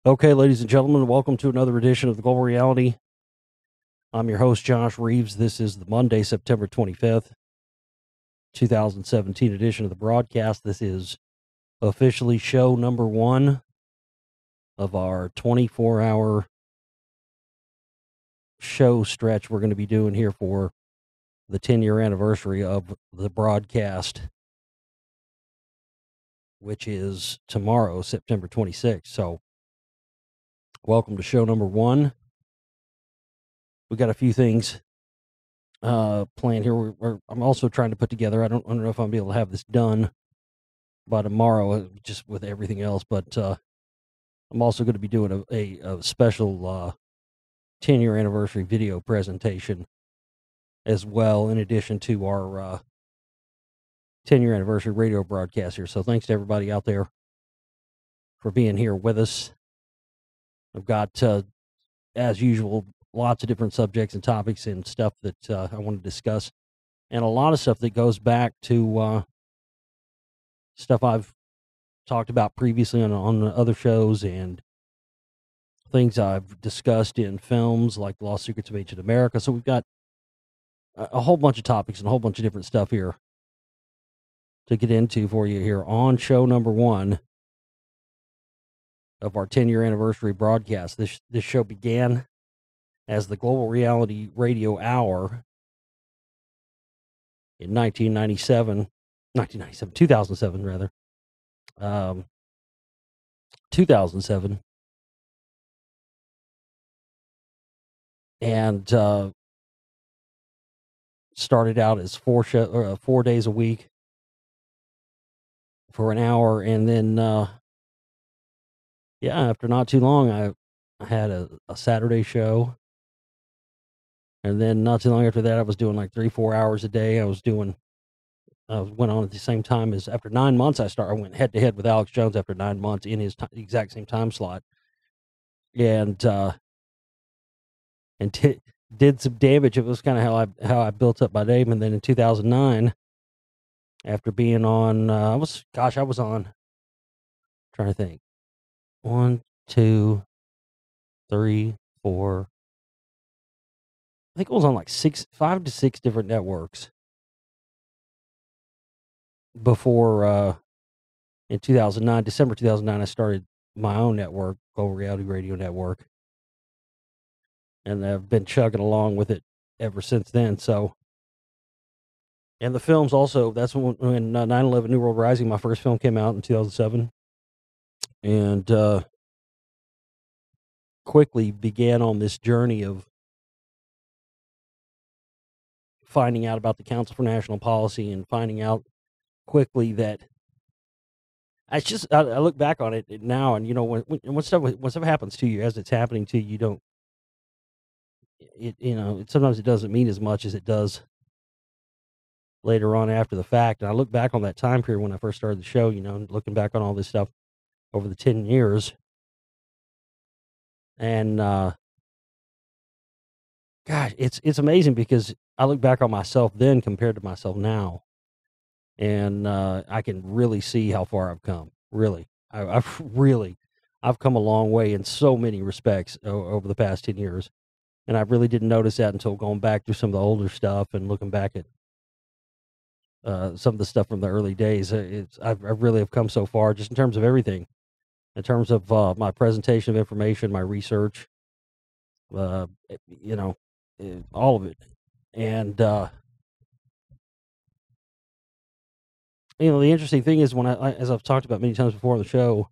Okay, ladies and gentlemen, welcome to another edition of the Global Reality. I'm your host, Josh Reeves. This is the Monday, September 25th, 2017 edition of the broadcast. This is officially show number 1 of our 24-hour show stretch we're going to be doing here for the 10-year anniversary of the broadcast, which is tomorrow, September 26th. So, welcome to show number 1. We got a few things planned here. I'm also trying to put together. I don't know if I'll be able to have this done by tomorrow, just with everything else. But I'm also going to be doing a special 10-year anniversary video presentation as well, in addition to our 10-year anniversary radio broadcast here. So thanks to everybody out there for being here with us. I've got, as usual, lots of different subjects and topics and stuff that I want to discuss, and a lot of stuff that goes back to stuff I've talked about previously on other shows, and things I've discussed in films like Lost Secrets of Ancient America. So we've got a whole bunch of topics and a whole bunch of different stuff here to get into for you here on show number 1 of our 10-year anniversary broadcast. This show began as the Global Reality Radio Hour in 2007 rather. 2007. And started out as 4 days a week for an hour, and then after not too long, I had a Saturday show, and then not too long after that, I was doing like 3-4 hours a day. I went on at the same time. As after 9 months, I went head to head with Alex Jones after 9 months in his exact same time slot, and did some damage. It was kind of how I built up my name. And then in 2009, after being on, I was on, trying to think, 1, 2, 3, 4. I think it was on like 5 to 6 different networks before, in 2009, December 2009, I started my own network, Global Reality Radio Network. And I've been chugging along with it ever since then. So, and the films also, that's when 9/11 New World Rising, my first film, came out in 2007. And quickly began on this journey of finding out about the Council for National Policy, and finding out quickly that I look back on it now, and when stuff happens to you as it's happening to you, you don't, sometimes it doesn't mean as much as it does later on after the fact. And I look back on that time period when I first started the show, looking back on all this stuff over the 10 years. And, gosh, it's amazing, because I look back on myself then compared to myself now. And, I can really see how far I've come. Really. I've come a long way in so many respects over the past 10 years. And I really didn't notice that until going back through some of the older stuff and looking back at some of the stuff from the early days. I really have come so far, just in terms of everything, in terms of my presentation of information, my research, all of it. And the interesting thing is, when as I've talked about many times before on the show,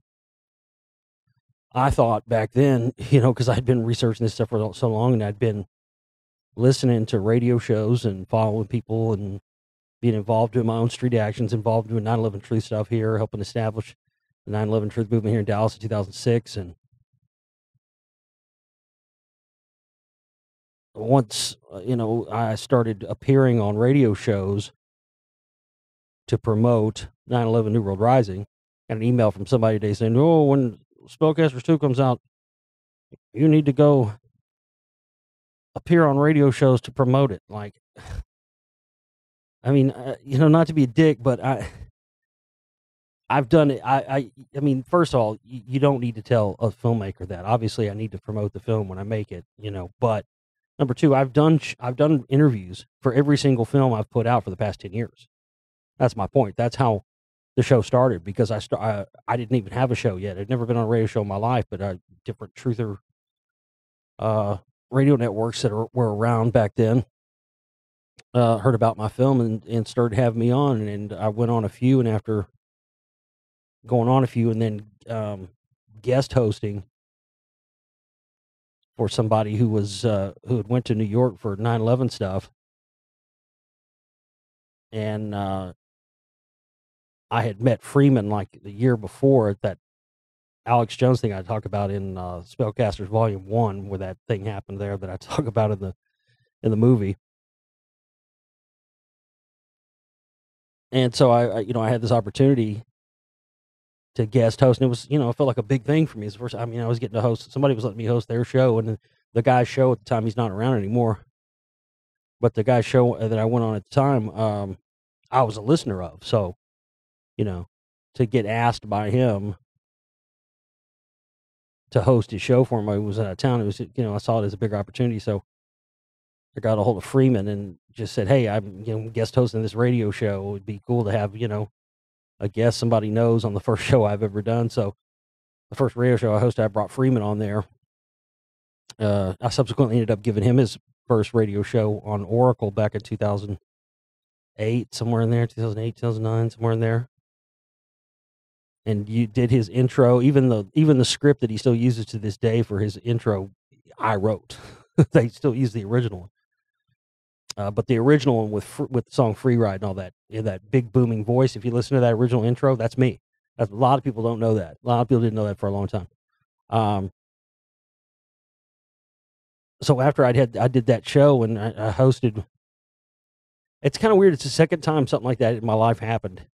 I thought back then, because I'd been researching this stuff for so long, and I'd been listening to radio shows and following people and being involved in my own street actions, involved in 9/11 Truth stuff here, helping establish the 9/11 Truth movement here in Dallas in 2006. And once, I started appearing on radio shows to promote 9/11 New World Rising, and an email from somebody today saying, "Oh, when Spellcasters 2 comes out, you need to go appear on radio shows to promote it." Like, I mean, not to be a dick, but I've done it. I mean, first of all, you don't need to tell a filmmaker that. Obviously, I need to promote the film when I make it, But number two, I've done interviews for every single film I've put out for the past 10 years. That's my point. That's how the show started, because I didn't even have a show yet. I'd never been on a radio show in my life, but different truther uh, radio networks that were around back then heard about my film and started having me on, and I went on a few, and after going on a few, and then guest hosting for somebody who had went to New York for 9/11 stuff, and I had met Freeman like the year before at that Alex Jones thing I talk about in Spellcasters Volume 1, where that thing happened there that I talk about in the movie. And so I had this opportunity to guest host, and it was, it felt like a big thing for me. It's the first, I was getting to host, somebody was letting me host their show, and the guy's show at the time, he's not around anymore, but the guy's show that I went on at the time, I was a listener of. So, to get asked by him to host his show for him, I was out of town. It was, I saw it as a bigger opportunity. So I got a hold of Freeman and just said, "Hey, I'm, guest hosting this radio show. It would be cool to have, a guest somebody knows on the first show I've ever done." So the first radio show I hosted, I brought Freeman on there. I subsequently ended up giving him his first radio show on Oracle back in 2008, somewhere in there, 2008, 2009, somewhere in there. And you did his intro, even the script that he still uses to this day for his intro, I wrote. They still use the original one. But the original one with the song "Free Ride" and all that, that big booming voice. If you listen to that original intro, that's me. A lot of people don't know that. A lot of people didn't know that for a long time. So after I did that show and I hosted. It's kind of weird. It's the second time something like that in my life happened,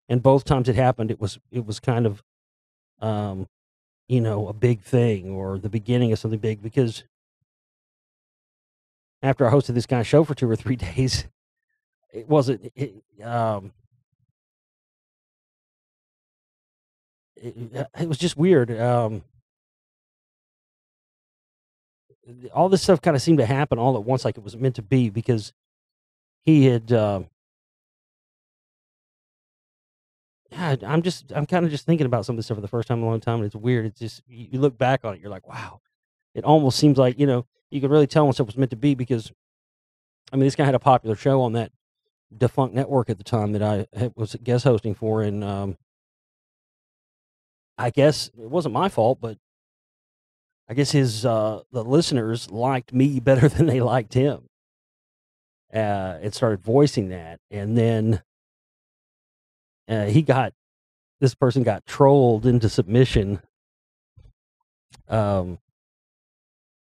and both times it happened, it was kind of, a big thing or the beginning of something big, because after I hosted this guy's show for 2 or 3 days, it wasn't. It was just weird. All this stuff kind of seemed to happen all at once, like it was meant to be, because he had. I'm kind of just thinking about some of this stuff for the first time in a long time, and it's weird. It's just, you look back on it, you're like, wow. It almost seems like, you could really tell when stuff was meant to be, because this guy had a popular show on that defunct network at the time that I was guest hosting for, and I guess it wasn't my fault, but I guess the listeners liked me better than they liked him, and started voicing that, and then this person got trolled into submission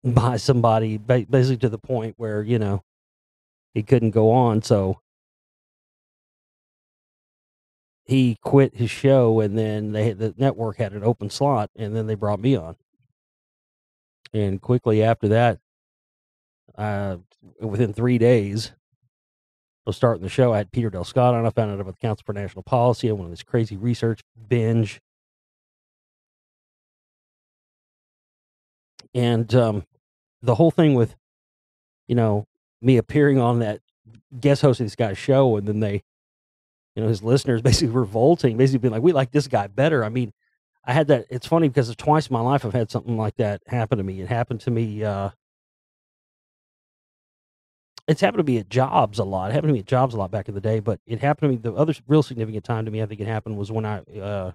by somebody, basically to the point where, he couldn't go on. So he quit his show, and then the network had an open slot, and then they brought me on. And quickly after that, within 3 days of starting the show, I had Peter Del Scott on. I found out about the Council for National Policy. I went on this crazy research binge. And the whole thing with, me appearing on that guest hosting this guy's show, and then they, his listeners basically revolting, basically being like, "We like this guy better." I had that. It's funny because twice in my life I've had something like that happen to me. It happened to me. It's happened to me at jobs a lot. It happened to me at jobs a lot back in the day, but it happened to me. The other real significant time to me, I think it happened, was when I,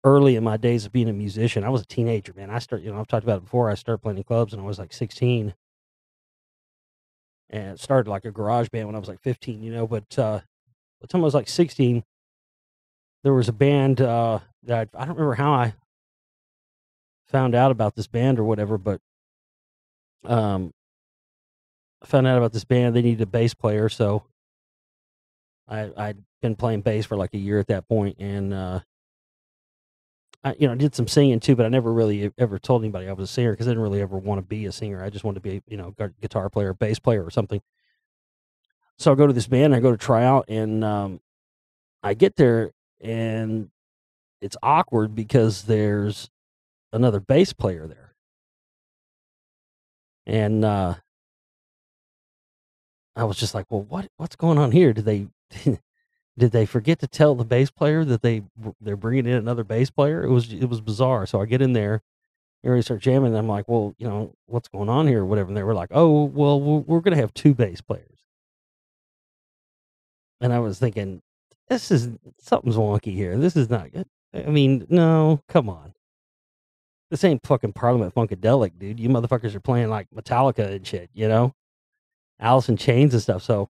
early in my days of being a musician. I was a teenager, man. I've talked about it before. I started playing in clubs when I was like 16, and it started like a garage band when I was like 15, but by the time I was like 16, there was a band that I don't remember how I found out about this band or whatever, but I found out about this band. They needed a bass player, so I'd been playing bass for like a year at that point, and I did some singing too, but I never really ever told anybody I was a singer, because I didn't really ever want to be a singer. I just wanted to be, guitar player, bass player, or something. So I go to this band, I go to try out, and I get there and it's awkward because there's another bass player there. And I was just like, well, what's going on here? Did they did they forget to tell the bass player that they're bringing in another bass player? It was bizarre. So I get in there, and start jamming, and I'm like, well, what's going on here or whatever. And they were like, oh, well, we're going to have two bass players. And I was thinking, something's wonky here. This is not good. I mean, no, come on. This ain't fucking Parliament Funkadelic, dude. You motherfuckers are playing like Metallica and shit, Alice in Chains and stuff. So,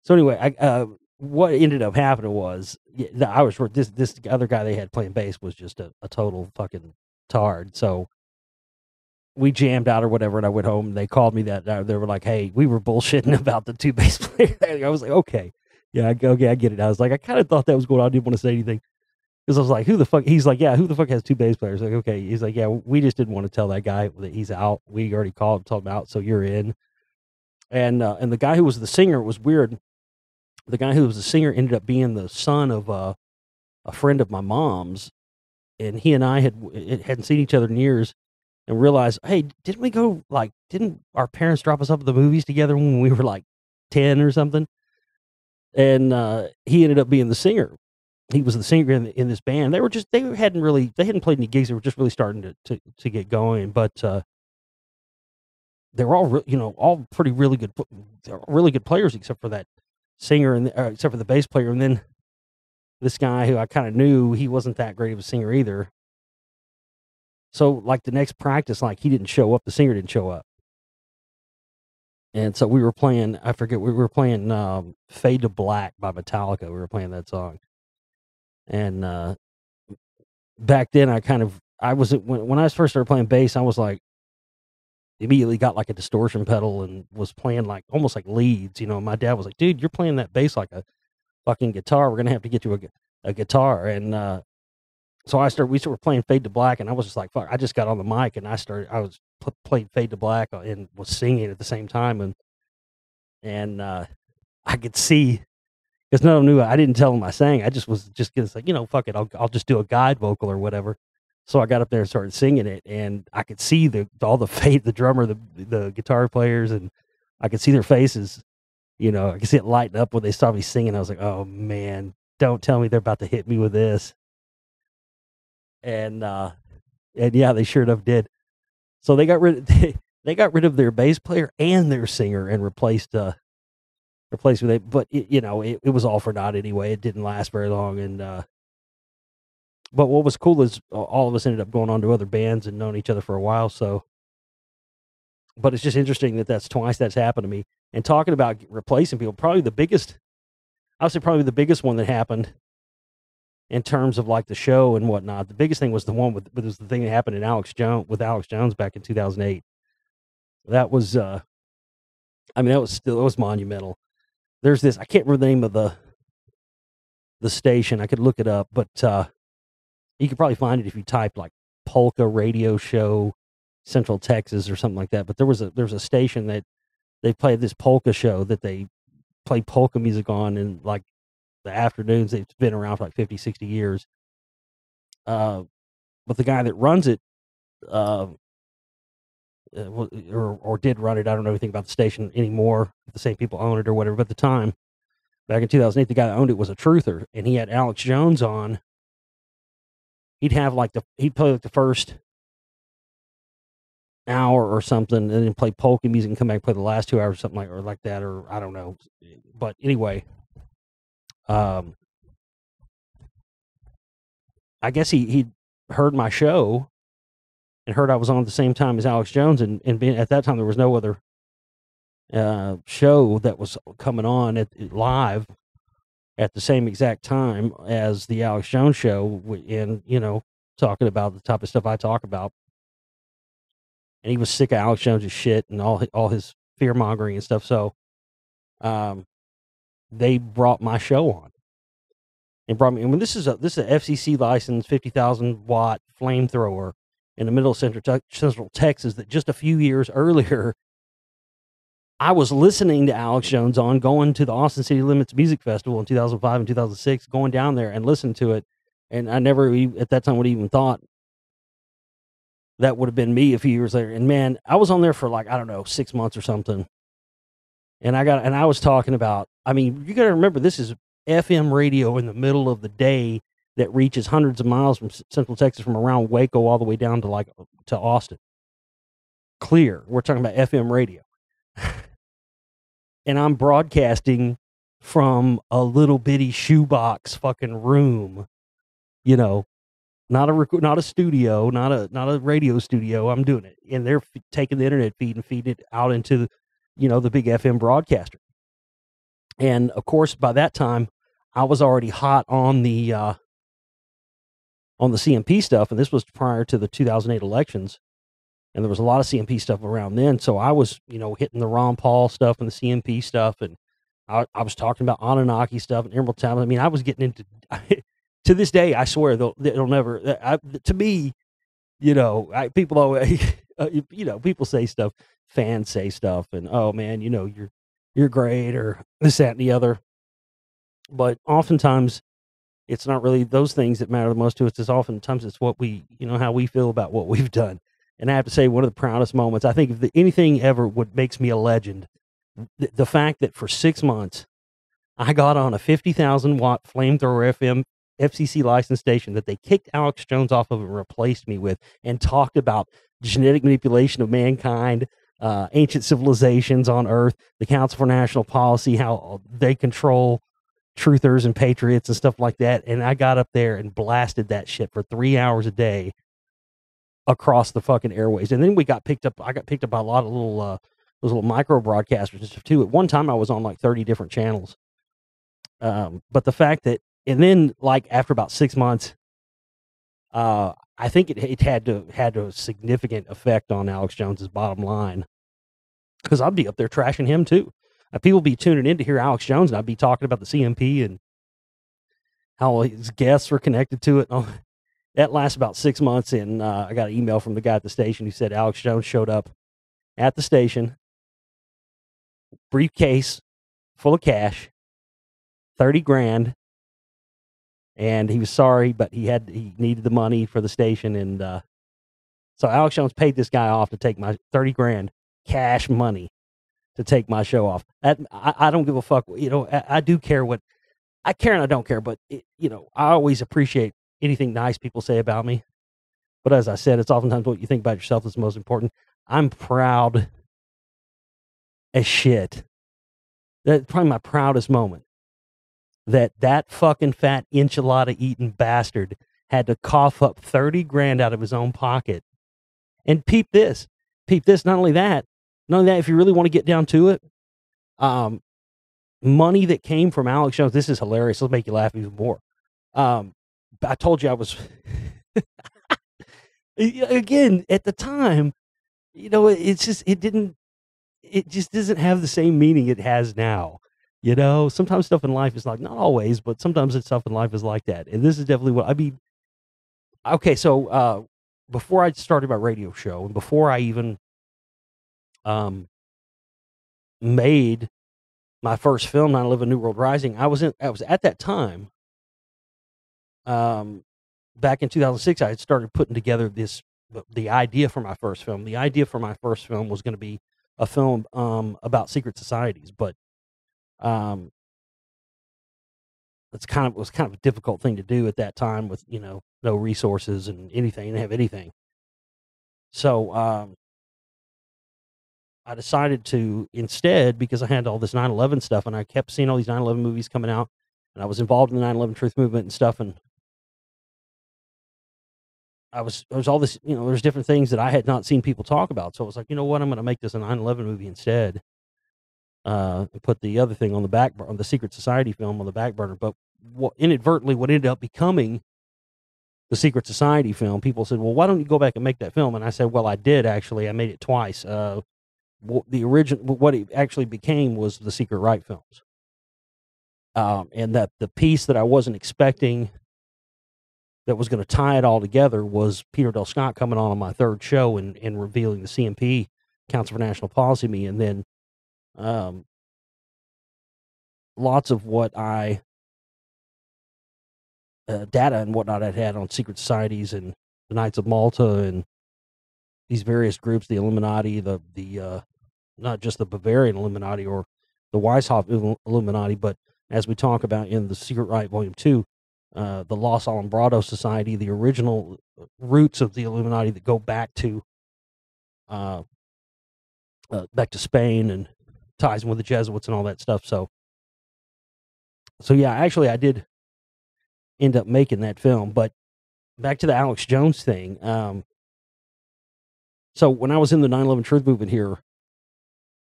anyway, what ended up happening was this other guy they had playing bass was just a total fucking tard. So we jammed out or whatever, and I went home. And they called me that they were like, "Hey, we were bullshitting about the two bass players." I was like, "Okay, yeah, okay, I get it." I was like, I kind of thought that was going on. I didn't want to say anything because I was like, "Who the fuck?" He's like, "Yeah, who the fuck has two bass players?" Like, okay. He's like, "Yeah, we just didn't want to tell that guy that he's out. We already told him out, so you're in." And the guy who was the singer was weird. The guy who was the singer ended up being the son of a friend of my mom's, and he and I hadn't seen each other in years, and realized, hey, didn't our parents drop us off at the movies together when we were like 10 or something? And he ended up being the singer. He was the singer in this band. They hadn't played any gigs. They were just really starting to get going, but they were all pretty really good players, except for that singer and except for the bass player. And then this guy who I kind of knew, he wasn't that great of a singer either. So like the next practice, like he didn't show up, the singer didn't show up. And so we were playing, we were playing Fade to Black by Metallica. We were playing that song. And back then when I first started playing bass, I was like, immediately got like a distortion pedal and was playing like almost like leads. My dad was like, dude, you're playing that bass like a fucking guitar. We're gonna have to get you a guitar. And so we started playing Fade to Black, and I was just like, fuck. I just got on the mic and I played Fade to Black and was singing at the same time, and I could see, because no one knew. I didn't tell them I sang. I just was like, fuck it, I'll just do a guide vocal or whatever. So I got up there and started singing it, and I could see all the the drummer, the guitar players, and I could see their faces. I could see it lighten up when they saw me singing. I was like, oh man, don't tell me they're about to hit me with this. And yeah, they sure enough did. So they got rid of their bass player and their singer and replaced with it. But it was all for naught anyway. It didn't last very long. And but what was cool is all of us ended up going on to other bands and knowing each other for a while. So, but it's just interesting that's twice that's happened to me. And talking about replacing people, I would say probably the biggest one that happened in terms of like the show and whatnot. The biggest thing was the thing that happened with Alex Jones back in 2008. That was, it was monumental. There's this, I can't remember the name of the station. I could look it up, but you could probably find it if you typed like polka radio show Central Texas or something like that. But there was a station that they played this polka show that they play polka music on in like the afternoons. It's been around for like 50, 60 years. But the guy that runs it, or did run it, I don't know anything about the station anymore. The same people own it or whatever. But at the time, back in 2008, the guy that owned it was a truther, and he had Alex Jones on. He'd play like the first hour or something, and then play polka music and come back and play the last 2 hours or something like that, or I don't know. But anyway, I guess he heard my show and heard I was on at the same time as Alex Jones, and at that time there was no other show that was coming on live at the same exact time as the Alex Jones show, and talking about the type of stuff I talk about. And he was sick of Alex Jones' shit and all his fear mongering and stuff. So, they brought my show on. And brought me. And when this is a FCC licensed 50,000 watt flamethrower in the middle of Central Texas that just a few years earlier I was listening to Alex Jones on going to the Austin City Limits Music Festival in 2005 and 2006, going down there and listening to it. And I never at that time would even thought that would have been me a few years later. And man, I was on there for like, I don't know, 6 months or something. And I was talking about, I mean, you got to remember, this is FM radio in the middle of the day that reaches hundreds of miles from Central Texas, from around Waco all the way down to to Austin. Clear. We're talking about FM radio. And I'm broadcasting from a little bitty shoebox fucking room, you know, not a studio, not a radio studio. I'm doing it, and they're taking the internet feed and feeding it out into, the big FM broadcaster. And of course, by that time, I was already hot on the CMP stuff, and this was prior to the 2008 elections. And there was a lot of CMP stuff around then. So I was, hitting the Ron Paul stuff and the CMP stuff. And I was talking about Anunnaki stuff and Emerald Town. I mean, I was getting into, to this day, I swear they'll never, to me, people always, people say stuff, fans say stuff, and, oh man, you're great, or this, that, and the other. But oftentimes it's not really those things that matter the most to us. It's oftentimes it's what we, how we feel about what we've done. And I have to say, one of the proudest moments, I think, if anything ever makes me a legend, the fact that for 6 months, I got on a 50,000 watt flamethrower FM FCC licensed station that they kicked Alex Jones off of and replaced me with, and talked about genetic manipulation of mankind, ancient civilizations on Earth, the Council for National Policy, how they control truthers and patriots and stuff like that. And I got up there and blasted that shit for 3 hours a day across the fucking airways. And then I got picked up by a lot of those little micro broadcasters and stuff too. At one time I was on like 30 different channels. But the fact that, and then like after about 6 months, I think it had a significant effect on Alex Jones's bottom line, because I'd be up there trashing him too. People be tuning in to hear Alex Jones, and I'd be talking about the CMP and how his guests were connected to it. That lasts about 6 months, and I got an email from the guy at the station who said Alex Jones showed up at the station, briefcase full of cash, 30 grand, and he was sorry, but he needed the money for the station, and so Alex Jones paid this guy off to take my 30 grand cash money to take my show off. I don't give a fuck. I do care what I care, and I don't care, but I always appreciate anything nice people say about me. But as I said, it's oftentimes what you think about yourself that's most important. I'm proud as shit. That's probably my proudest moment. That fucking fat enchilada eating bastard had to cough up 30 grand out of his own pocket. And peep this. Not only that, if you really want to get down to it, money that came from Alex Jones. This is hilarious. It'll make you laugh even more. I told you I was, again, at the time, it just doesn't have the same meaning it has now. Sometimes stuff in life is like, not always, but sometimes stuff in life is like that. And this is definitely what I mean. Okay. So, before I started my radio show, and before I even, made my first film, 9/11 New World Rising, I was at that time, back in 2006, I had started putting together the idea for my first film. The idea for my first film was going to be a film, about secret societies, but, was kind of a difficult thing to do at that time with, no resources and anything, didn't have anything. So, I decided to instead, because I had all this 9/11 stuff, and I kept seeing all these 9/11 movies coming out, and I was involved in the 9/11 truth movement and stuff, and there was all this, there's different things that I had not seen people talk about. So I was like, you know what, I'm going to make this a 9/11 movie instead, and put the other thing on the back burner, the secret society film on the back burner. But inadvertently, what ended up becoming the secret society film, people said, well, why don't you go back and make that film? And I said, well, I did actually. I made it twice. The original, what it actually became, was the Secret Right films. And that the piece that I wasn't expecting that was going to tie it all together was Peter Del Scott coming on my third show and revealing the CMP, Council for National Policy, me, and then lots of what I data and whatnot I'd had on secret societies and the Knights of Malta and these various groups, the Illuminati, the not just the Bavarian Illuminati or the Weishaupt Illuminati, but as we talk about in the Secret Rite Volume 2, the Los Alumbrados Society, the original roots of the Illuminati that go back to Spain and ties in with the Jesuits and all that stuff. So yeah, actually I did end up making that film. But back to the Alex Jones thing. So when I was in the 9/11 Truth Movement here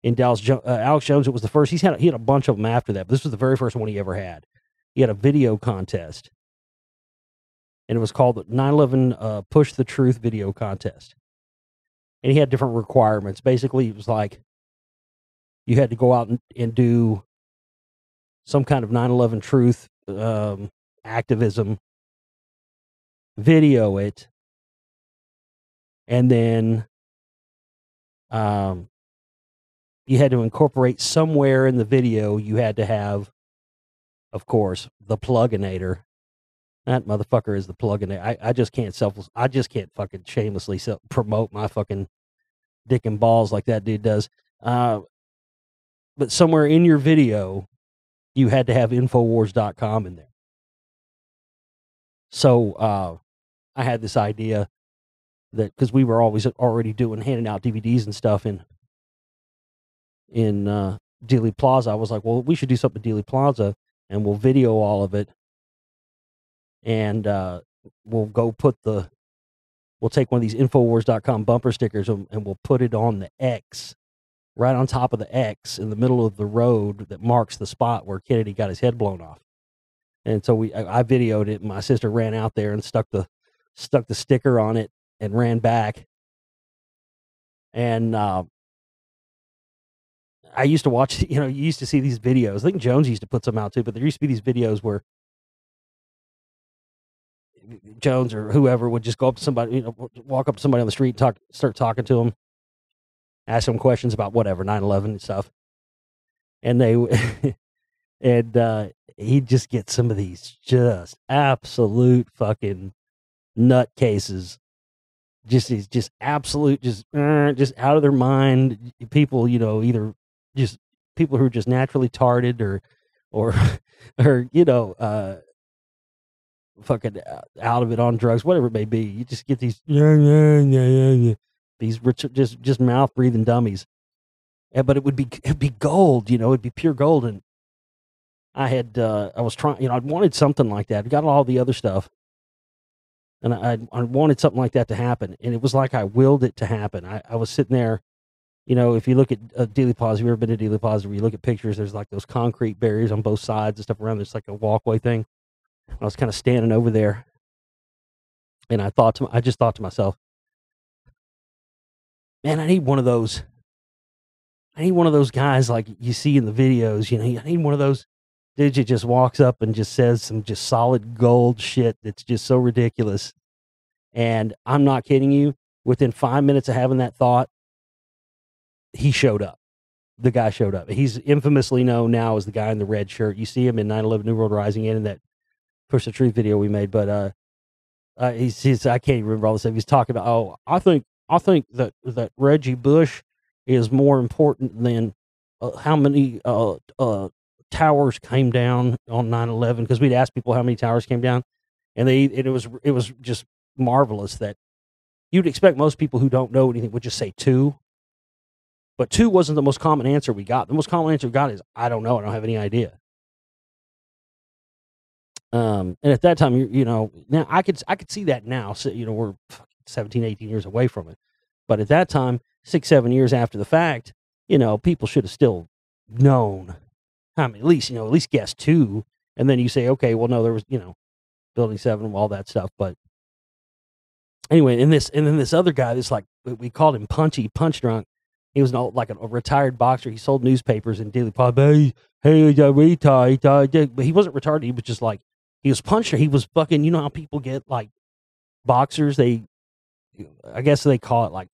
in Dallas, Alex Jones, it was the first. He had a bunch of them after that, but this was the very first one he ever had. He had a video contest, and it was called the 9/11 Push the Truth Video Contest. And he had different requirements. Basically, it was like you had to go out and do some kind of 9/11 truth activism, video it, and then you had to incorporate somewhere in the video. You had to have, of course, the pluginator. That motherfucker is the pluginator. I just can't fucking shamelessly promote my fucking dick and balls like that dude does. But somewhere in your video, you had to have Infowars.com in there. So I had this idea that because we were always already handing out DVDs and stuff in Dealey Plaza, I was like, well, we should do something at Dealey Plaza and we'll video all of it. And we'll take one of these Infowars.com bumper stickers and we'll put it on the X, right on top of the X in the middle of the road that marks the spot where Kennedy got his head blown off. And so I videoed it, and my sister ran out there and stuck the sticker on it and ran back. And I used to watch, you used to see these videos. I think Jones used to put some out too, but there used to be these videos where Jones or whoever would just go up to somebody, walk up to somebody on the street and start talking to them, ask them questions about whatever, 9/11 and stuff. And he'd just get some of these just absolute fucking nutcases. Just absolute, just out of their mind people, either just people who are just naturally tarded or fucking out of it on drugs, whatever it may be. You just get these these just mouth breathing dummies. But it'd be gold, it'd be pure gold. And I was trying, I wanted something like that. I got all the other stuff, and I wanted something like that to happen. And it was like I willed it to happen. I was sitting there, if you look at Dealey Plaza, have you ever been to Dealey Plaza, where you look at pictures, there's like those concrete barriers on both sides and stuff around. There's like a walkway thing. I was kind of standing over there, and I just thought to myself, man, I need one of those guys like you see in the videos. I need one of those dudes that just walks up and just says some just solid gold shit that's just so ridiculous. And I'm not kidding you. Within 5 minutes of having that thought, he showed up. The guy showed up. He's infamously known now as the guy in the red shirt. You see him in 9/11 New World Rising in that Push the Truth video we made. But he's I can't even remember all the stuff he's talking about. I think that Reggie Bush is more important than how many towers came down on 9/11, because we'd ask people how many towers came down, and it was just marvelous that you'd expect most people who don't know anything would just say 2, but 2 wasn't the most common answer we got. The most common answer we got is, I don't know, I don't have any idea. And at that time, now I could see that now. So, we're 17, 18 years away from it, but at that time, 6, 7 years after the fact, people should have still known. I mean, at least guess 2, and then you say, okay, well, no, there was, Building 7, all that stuff. But anyway, and then this other guy, this, like, we called him Punch Drunk. He was like a retired boxer. He sold newspapers in Dealey Plaza. Hey, retard. But he wasn't retarded. He was just like, he was puncher. He was fucking, how people get, like, boxers. I guess they call it, like,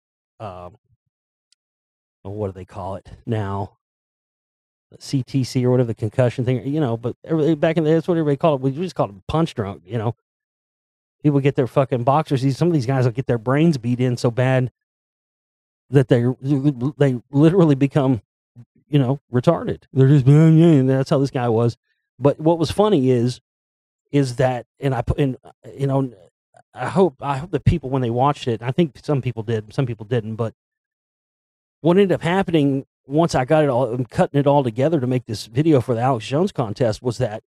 what do they call it now? CTC or whatever, the concussion thing, you know, but back in the day, that's what everybody called it. We just called it punch drunk, you know. People get their fucking boxers. Some of these guys will get their brains beat in so bad that they literally become, you know, retarded. They're just, and that's how this guy was. But what was funny is that, and you know, I hope that people, when they watched it, I think some people did, some people didn't, but what ended up happening once I got it all, cutting it all together to make this video for the Alex Jones contest, was that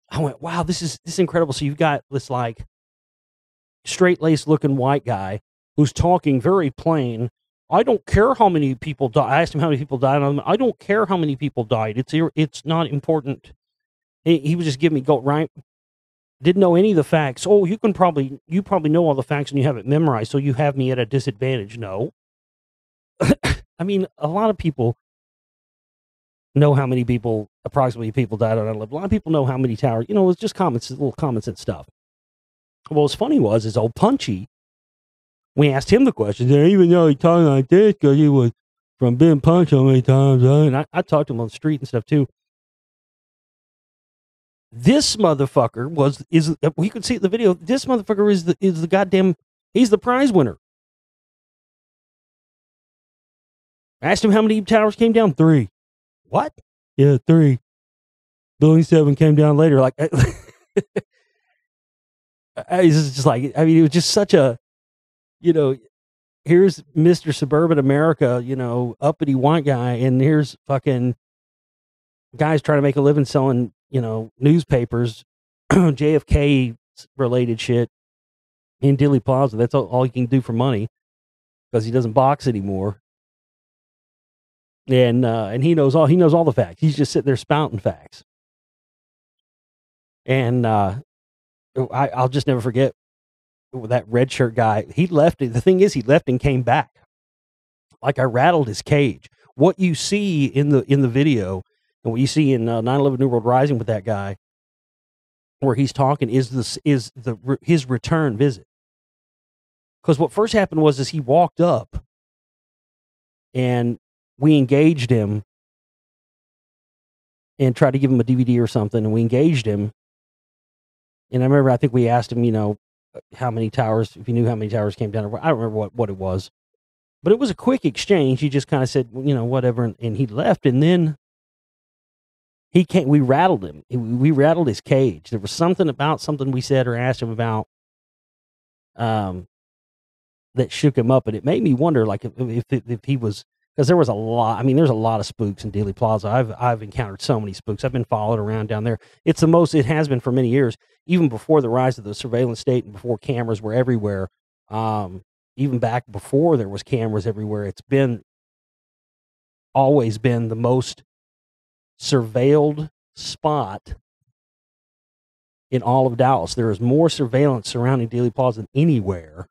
I went, wow, this is incredible. So you've got this like straight-laced looking white guy who's talking very plain. I don't care how many people died. I asked him how many people died. I don't care how many people died. It's not important. He was just giving me go right. Didn't know any of the facts. Oh, you probably know all the facts and you have it memorized, so you have me at a disadvantage. No. I mean, a lot of people know how many people, approximately people died on 9/11. A lot of people know how many towers, you know, it was just little comments and stuff. What was funny is old Punchy, we asked him the question, even though he talked like this because he was from being punched so many times, and I talked to him on the street and stuff too. This motherfucker you can see it in the video, this motherfucker is the goddamn, he's the prize winner. I asked him how many towers came down. 3. What? Yeah, 3. Building 7 came down later. Like, it's just like, I mean, it was just such a, you know, here's Mr. Suburban America, you know, uppity white guy, and here's fucking guys trying to make a living selling, you know, newspapers, JFK related shit in Dealey Plaza. That's all he can do for money because he doesn't box anymore. And he knows all the facts. He's just sitting there spouting facts. And I'll just never forget that red shirt guy. He left. The thing is, he left and came back. Like, I rattled his cage. What you see in the video and what you see in 9/11 New World Rising with that guy, where he's talking, is his return visit. Because what first happened was he walked up and we engaged him and tried to give him a DVD or something, and we engaged him. And I remember, I think we asked him, you know, how many towers, if he knew how many towers came down. I don't remember what it was, but it was a quick exchange. He just kind of said, you know, whatever, and he left. And then we rattled him. We rattled his cage. There was something we said or asked him about that shook him up, and it made me wonder, like, if he was, because there was a lot. I mean, there's a lot of spooks in Dealey Plaza. I've encountered so many spooks. I've been followed around down there. It's the most. It has been for many years, even before the rise of the surveillance state and before cameras were everywhere. Even back before there was cameras everywhere, it's always been the most surveilled spot in all of Dallas. There is more surveillance surrounding Dealey Plaza than anywhere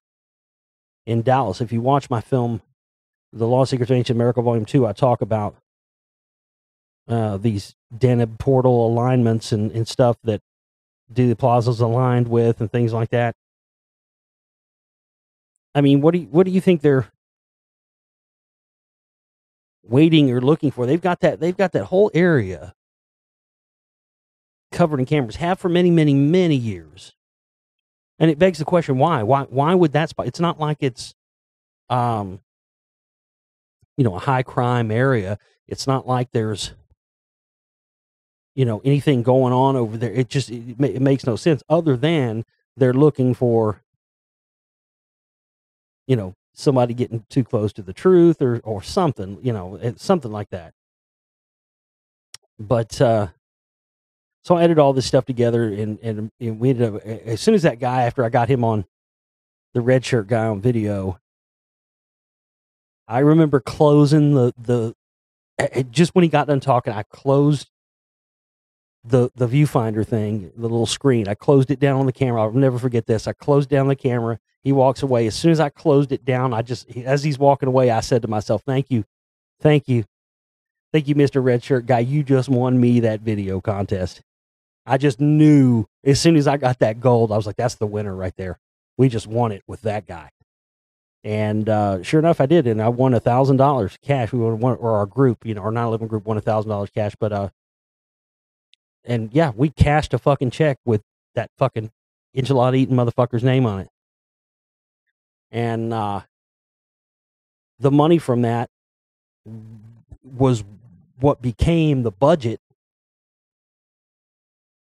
in Dallas. If you watch my film, The Lost Secrets of Ancient America, Volume 2, I talk about these Deneb portal alignments and stuff that Dealey Plaza's aligned with and things like that. I mean, what do you think they're waiting or looking for? They've got that whole area covered in cameras, have for many, many, many years. And it begs the question, why? Why would that spot? It's not like it's you know, a high crime area. It's not like there's, you know, anything going on over there. It makes no sense, other than they're looking for, you know, somebody getting too close to the truth or something, you know, something like that. But so I edited all this stuff together, and we ended up, as soon as that guy, after I got him on, the red shirt guy on video, I remember closing the just when he got done talking, I closed the viewfinder thing, the little screen. I closed it down on the camera. I'll never forget this. I closed down the camera. He walks away. As soon as I closed it down, as he's walking away, I said to myself, thank you, Mr. Red Shirt Guy. You just won me that video contest. I just knew as soon as I got that gold, I was like, that's the winner right there. We just won it with that guy. And sure enough, I did, and I won $1,000 cash. We won, or our group, our 9/11 group won $1,000 cash. But and yeah, we cashed a fucking check with that fucking enchilada eating motherfucker's name on it. And the money from that was what became the budget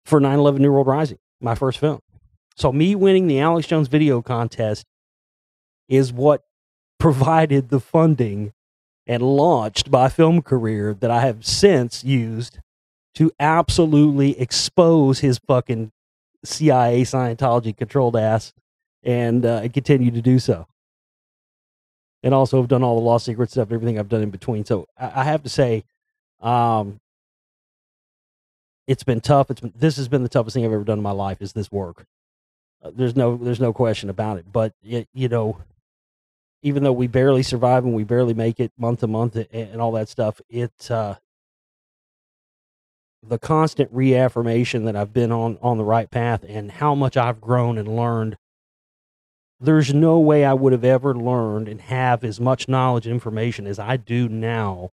for 9/11 New World Rising, my first film. So me winning the Alex Jones video contest is what provided the funding and launched my film career that I have since used to absolutely expose his fucking CIA Scientology controlled ass, and continue to do so. And also have done all the law secret stuff and everything I've done in between. So I have to say, it's been tough. This has been the toughest thing I've ever done in my life, is this work. There's no question about it. But even though we barely survive and we barely make it month to month and all that stuff, it's the constant reaffirmation that I've been on the right path and how much I've grown and learned. There's no way I would have ever learned and have as much knowledge and information as I do now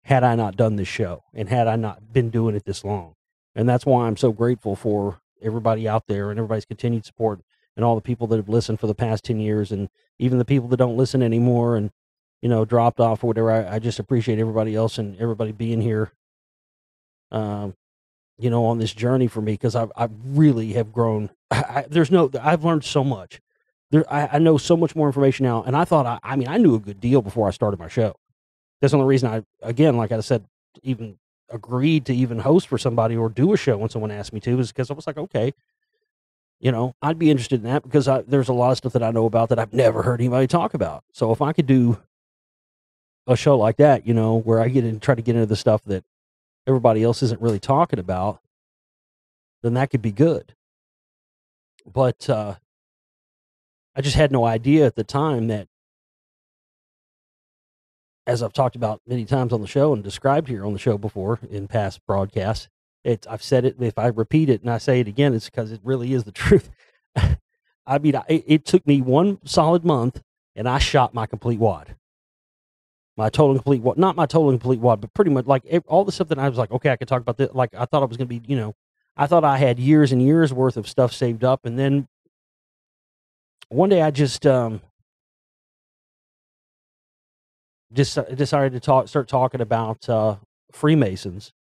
had I not done this show and had I not been doing it this long. And that's why I'm so grateful for everybody out there and everybody's continued support and all the people that have listened for the past 10 years and even the people that don't listen anymore and, dropped off or whatever. I just appreciate everybody else and everybody being here, on this journey for me, because I really have grown. I've learned so much. I know so much more information now. And I thought, I knew a good deal before I started my show. That's the only reason I, again, like I said, even agreed to even host for somebody or do a show when someone asked me to, is because I was like, okay, I'd be interested in that because there's a lot of stuff that I know about that I've never heard anybody talk about. So if I could do a show like that, where I try to get into the stuff that everybody else isn't really talking about, then that could be good. But I just had no idea at the time that, as I've talked about many times on the show and described here on the show before in past broadcasts, I've said it. If I repeat it and I say it again, it's because it really is the truth. It took me one solid month, and I shot my complete wad. My total and complete wad, not my total and complete wad, but pretty much like all the stuff that I was like, okay, I could talk about this. Like I thought I was going to be, I thought I had years and years worth of stuff saved up, and then one day I just decided to start talking about Freemasons,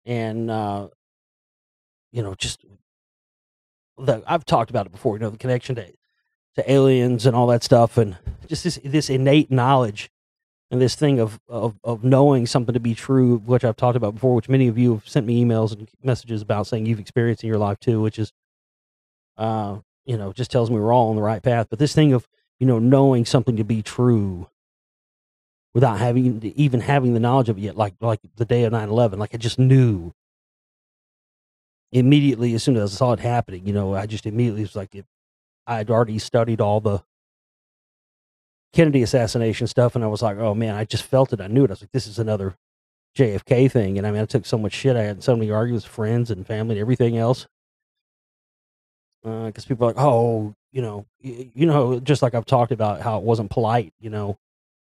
and just I've talked about it before. The connection to aliens and all that stuff, and just this innate knowledge and this thing of knowing something to be true, which I've talked about before, which many of you have sent me emails and messages about saying you've experienced in your life too, which is just tells me we're all on the right path. But this thing of knowing something to be true without having the knowledge of it yet, like the day of 9/11, like I just knew immediately as soon as I saw it happening. I just immediately was like, I'd already studied all the Kennedy assassination stuff, and I was like, oh man, I just felt it. I knew it. I was like, this is another JFK thing. And I took so much shit. I had so many arguments with friends and family and everything else. Because people are like, oh, just like I've talked about how it wasn't polite, to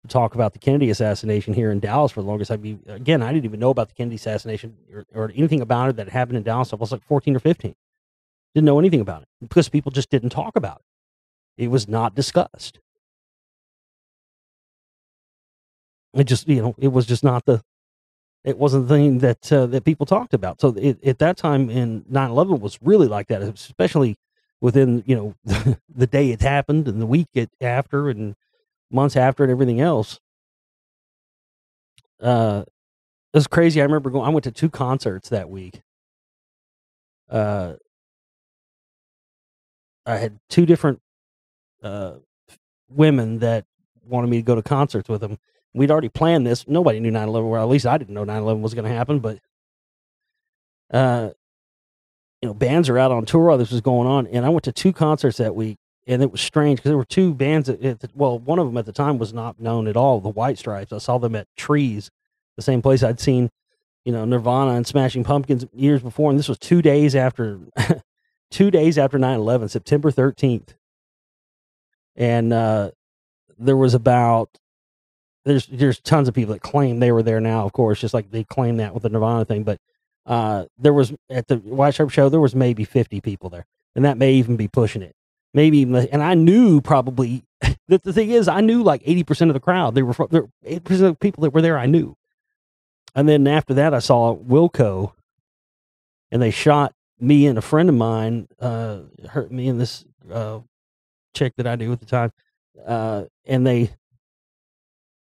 talk about the Kennedy assassination here in Dallas for the longest. I didn't even know about the Kennedy assassination or anything about it that happened in Dallas. I was like 14 or 15. Didn't know anything about it because people just didn't talk about it. It was not discussed. It just, it was just not it wasn't the thing that people talked about. So at that time in 9/11 was really like that, especially within, the day it happened and the week after and months after and everything else. It was crazy. I remember I went to 2 concerts that week. I had 2 different women that wanted me to go to concerts with them. We'd already planned this. Nobody knew 9/11. Well, at least I didn't know 9/11 was going to happen. But, bands are out on tour while this was going on. And I went to 2 concerts that week. And it was strange because there were 2 bands. One of them at the time was not known at all, the White Stripes. I saw them at Trees, the same place I'd seen, Nirvana and Smashing Pumpkins years before. And this was 2 days after 9/11, September 13th. And there was about there's tons of people that claim they were there now, of course, just like they claim that with the Nirvana thing. But there was at the White Sharp show, there was maybe 50 people there, and that may even be pushing it. Maybe even, and I knew probably that the thing is, I knew like 80% of the crowd. There 80% of the people that were there, I knew. And then after that, I saw Wilco, and they shot me and a friend of mine, hurt me and this chick that I knew at the time, and it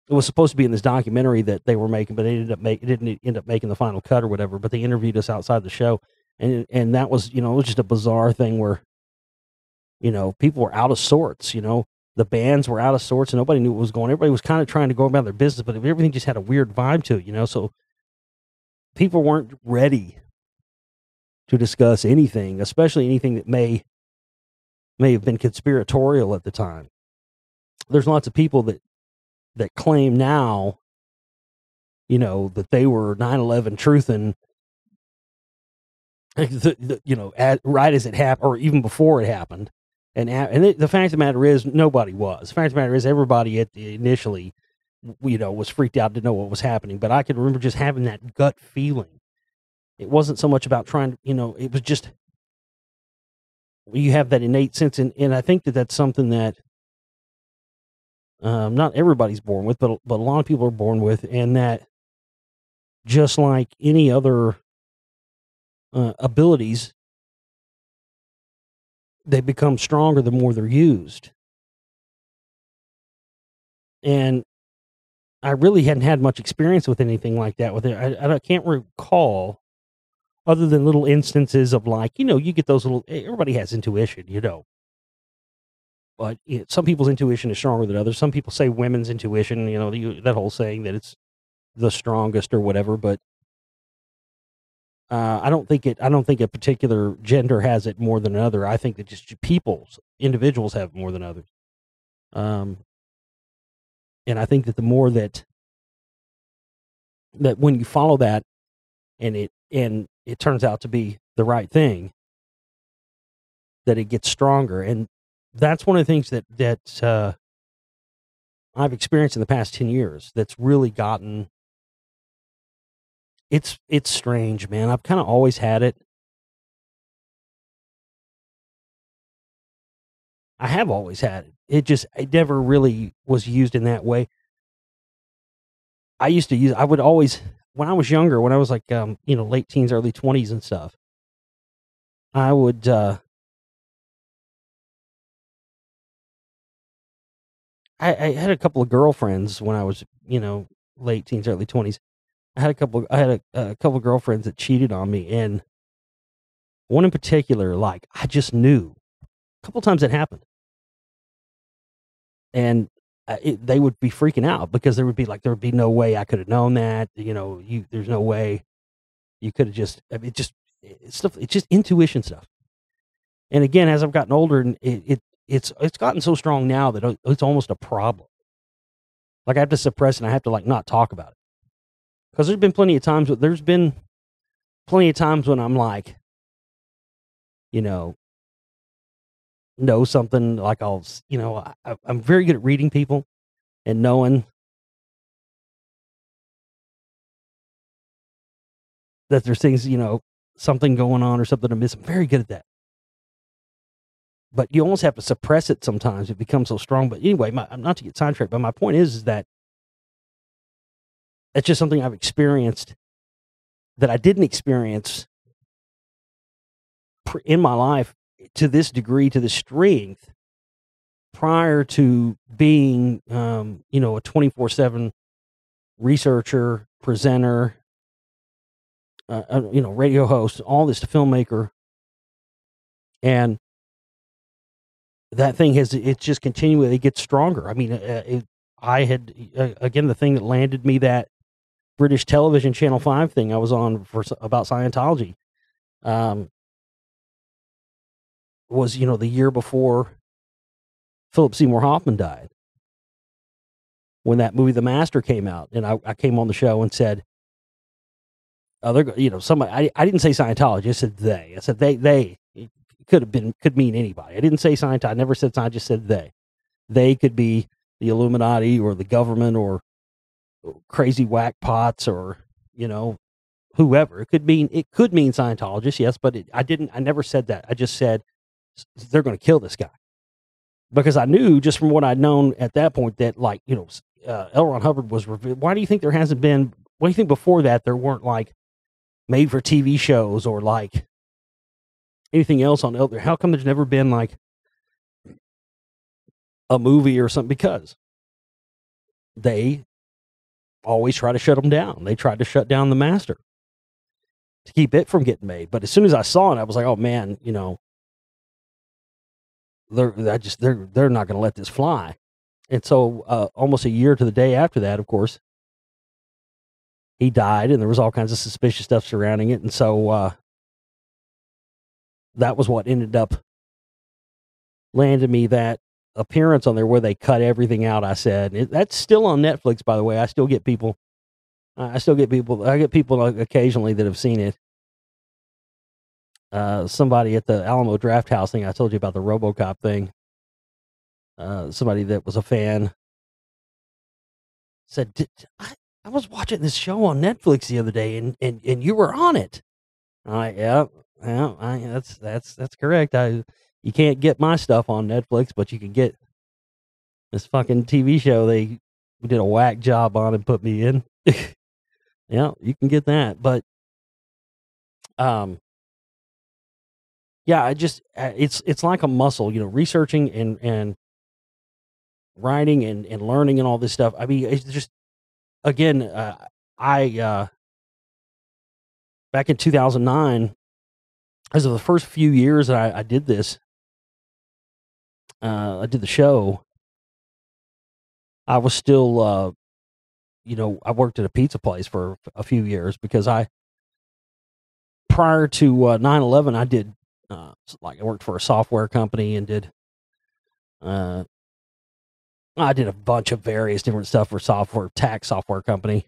was supposed to be in this documentary that they were making, but it didn't end up making the final cut or whatever. But they interviewed us outside the show, and that was, it was just a bizarre thing where, people were out of sorts. The bands were out of sorts, and nobody knew what was going on. Everybody was kind of trying to go about their business, but everything just had a weird vibe to it. So people weren't ready to discuss anything, especially anything that may have been conspiratorial at the time. There's lots of people that claim now, that they were 9/11 truthing, right as it happened, or even before it happened. And the fact of the matter is, nobody was. The fact of the matter is, everybody initially, was freaked out to know what was happening. But I can remember just having that gut feeling. It wasn't so much about trying to, it was just, you have that innate sense. And I think that that's something that not everybody's born with, but a lot of people are born with, and that just like any other abilities, they become stronger the more they're used. And I really hadn't had much experience with anything like that with it. I can't recall, other than little instances of like, you get those little, everybody has intuition, but some people's intuition is stronger than others. Some people say women's intuition, that whole saying that it's the strongest or whatever. But I don't think a particular gender has it more than another. I think that just individuals have it more than others. And I think that the more that when you follow that, and it turns out to be the right thing, that it gets stronger. And that's one of the things that I've experienced in the past 10 years that's really gotten, it's strange, man. I've kind of always had it. I have always had it. It never really was used in that way. I would always, when I was younger, when I was like, late teens, early 20s and stuff, I would, I had a couple of girlfriends when I was, late teens, early 20s. I had a couple of girlfriends that cheated on me, and one in particular, like, I just knew. A couple times it happened. And they would be freaking out because there would be no way I could have known that, there's no way you could have just, it's just intuition stuff. And again, as I've gotten older, and it's gotten so strong now that it's almost a problem. Like, I have to suppress, and I have to not talk about it. Because there's been plenty of times when I'm like, know something, like I'm very good at reading people and knowing that there's things, something going on or something amiss. I'm very good at that. But you almost have to suppress it sometimes. It becomes so strong. But anyway, not to get sidetracked, but my point is that it's just something I've experienced that I didn't experience in my life to this degree, to this strength, prior to being, a 24/7 researcher, presenter, radio host, all this, filmmaker. And that thing it's just continually gets stronger. I mean, again, the thing that landed me that British television Channel 5 thing I was on about Scientology, was, the year before Philip Seymour Hoffman died, when that movie The Master came out. And I came on the show and said, somebody, I didn't say Scientology, I said they. I said they. It could mean anybody. I didn't say Scientology. I never said Scientology, I just said they. they could be the Illuminati or the government or crazy whackpots or, whoever. It could mean Scientologists, yes, but I never said that. I just said they're going to kill this guy. Because I knew just from what I'd known at that point that, like, L. Ron Hubbard was revealed. Why do you think there hasn't been, what do you think before that there weren't, like, made for TV shows or, like, anything else on Elder? How come there's never been, like, a movie or something? Because they always try to shut them down. They tried to shut down the master to keep it from getting made. But as soon as I saw it, I was like, oh, man, they're not going to let this fly. And so almost a year to the day after that, of course, he died, and there was all kinds of suspicious stuff surrounding it. And so that was what ended up landing me that appearance on there where they cut everything out. I said, that's still on Netflix, by the way. I get people occasionally that have seen it. Somebody at the Alamo Draft House thing, I told you about the RoboCop thing. Somebody that was a fan said, I was watching this show on Netflix the other day, and you were on it. Yeah, that's correct. You can't get my stuff on Netflix, but you can get this fucking TV show they did a whack job on and put me in. Yeah, you can get that, but yeah, it's like a muscle, researching and writing and learning and all this stuff. I mean, it's just, again, I back in 2009, as of the first few years that I did this, I did the show, I was still, I worked at a pizza place for a few years because prior to 9/11, I did, I worked for a software company and I did a bunch of various different stuff for tax software company,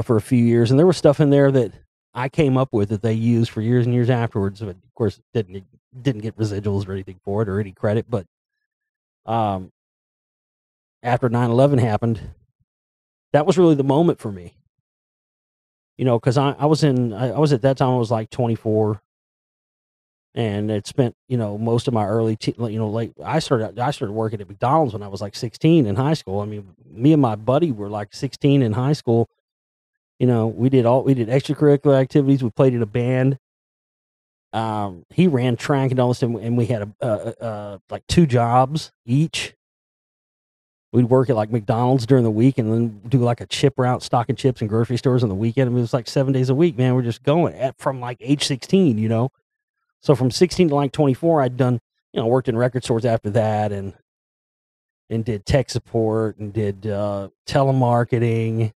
for a few years. And there was stuff in there that I came up with that they used for years and years afterwards. But of course, didn't get residuals or anything for it or any credit. But after 9/11 happened, that was really the moment for me. Because I was at that time, I was like 24. And it spent, most of my early, late. I started working at McDonald's when I was like 16 in high school. I mean, me and my buddy were like 16 in high school. We did extracurricular activities. We played in a band. He ran track and all this, and we had like 2 jobs each. We'd work at like McDonald's during the week, and then do like a chip route, stocking chips in grocery stores on the weekend. I mean, it was like 7 days a week, man. We're just going from like age 16, So from 16 to like 24, I'd done, worked in record stores after that, and did tech support and did telemarketing,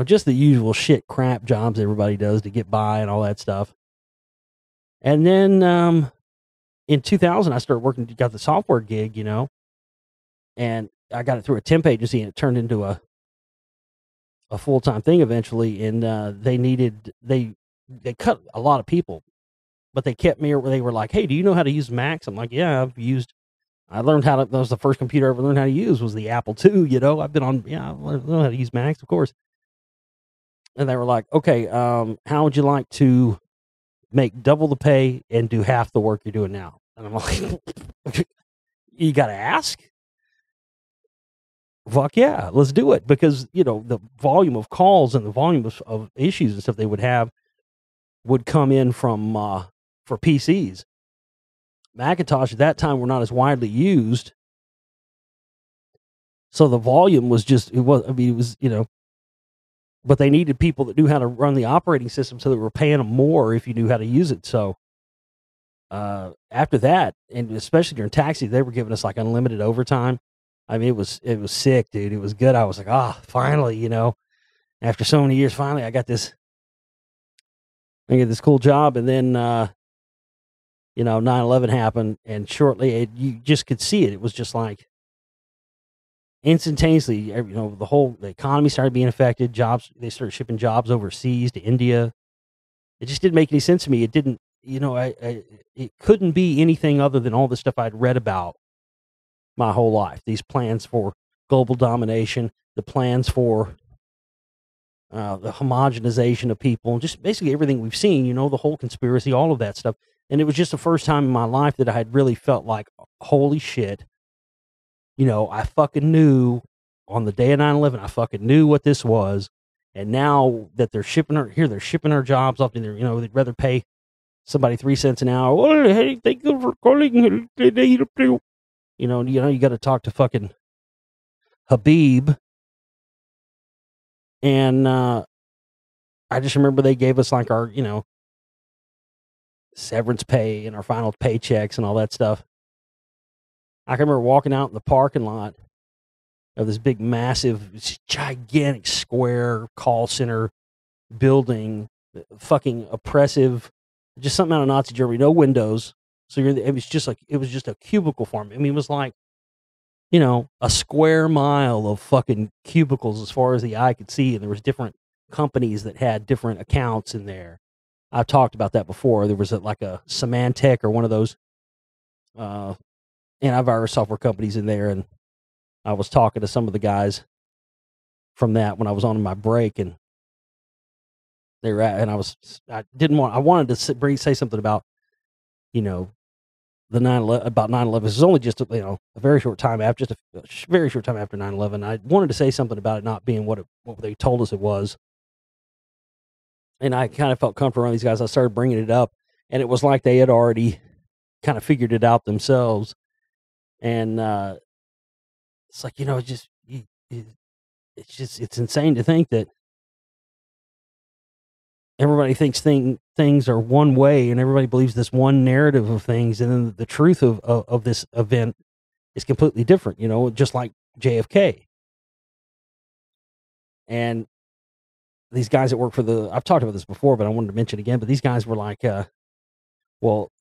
just the usual shit crap jobs everybody does to get by and all that stuff. And then in 2000, I started working, got the software gig, and I got it through a temp agency, and it turned into a full-time thing eventually. And they cut a lot of people. But they kept me, they were like, hey, do you know how to use Macs? I'm like, yeah, I learned that was the first computer I ever learned how to use was the Apple II, I've been on, I know how to use Macs, of course. And they were like, okay, how would you like to make double the pay and do half the work you're doing now? And I'm like, you got to ask? Fuck yeah, let's do it. Because, the volume of calls and the volume of issues and stuff they would have would come in from, for PCs. Macintosh at that time were not as widely used. So the volume was but they needed people that knew how to run the operating system, so they were paying them more if you knew how to use it. So after that, and especially during taxi, they were giving us like unlimited overtime. I mean, it was sick, dude. It was good. I was like, finally, after so many years, finally I get this cool job. And then 9/11 happened, and shortly you just could see it. It was just like instantaneously, the economy started being affected. Jobs, they started shipping jobs overseas to India. It just didn't make any sense to me. It didn't, it couldn't be anything other than all the stuff I'd read about my whole life. These plans for global domination, the plans for the homogenization of people, and just basically everything we've seen, the whole conspiracy, all of that stuff. And it was just the first time in my life that I had really felt like, holy shit, I fucking knew on the day of 9/11, I fucking knew what this was. And now that they're shipping our jobs off, and they'd rather pay somebody 3 cents an hour. Oh, hey, thank you for calling. You got to talk to fucking Habib. And I just remember they gave us like our, severance pay and our final paychecks and all that stuff. I can remember walking out in the parking lot of this big, massive, gigantic square call center building, fucking oppressive, just something out of Nazi Germany, no windows. So it was just a cubicle farm. I mean, it was like, a square mile of fucking cubicles as far as the eye could see. And there was different companies that had different accounts in there. I've talked about that before. There was like a Symantec or one of those antivirus software companies in there. And I was talking to some of the guys from that when I was on my break, and they were at, and I wanted to say something about, the 9/11, about 9/11. This is only just a very short time after, just a very short time after 9/11. I wanted to say something about it not being what they told us it was. And I kind of felt comfortable around these guys. I started bringing it up, and it was like they had already kind of figured it out themselves. And it's like, it's insane to think that everybody thinks things are one way, and everybody believes this one narrative of things, and then the truth of this event is completely different, just like JFK. And these guys that work for I've talked about this before, but I wanted to mention it again, but these guys were like, well,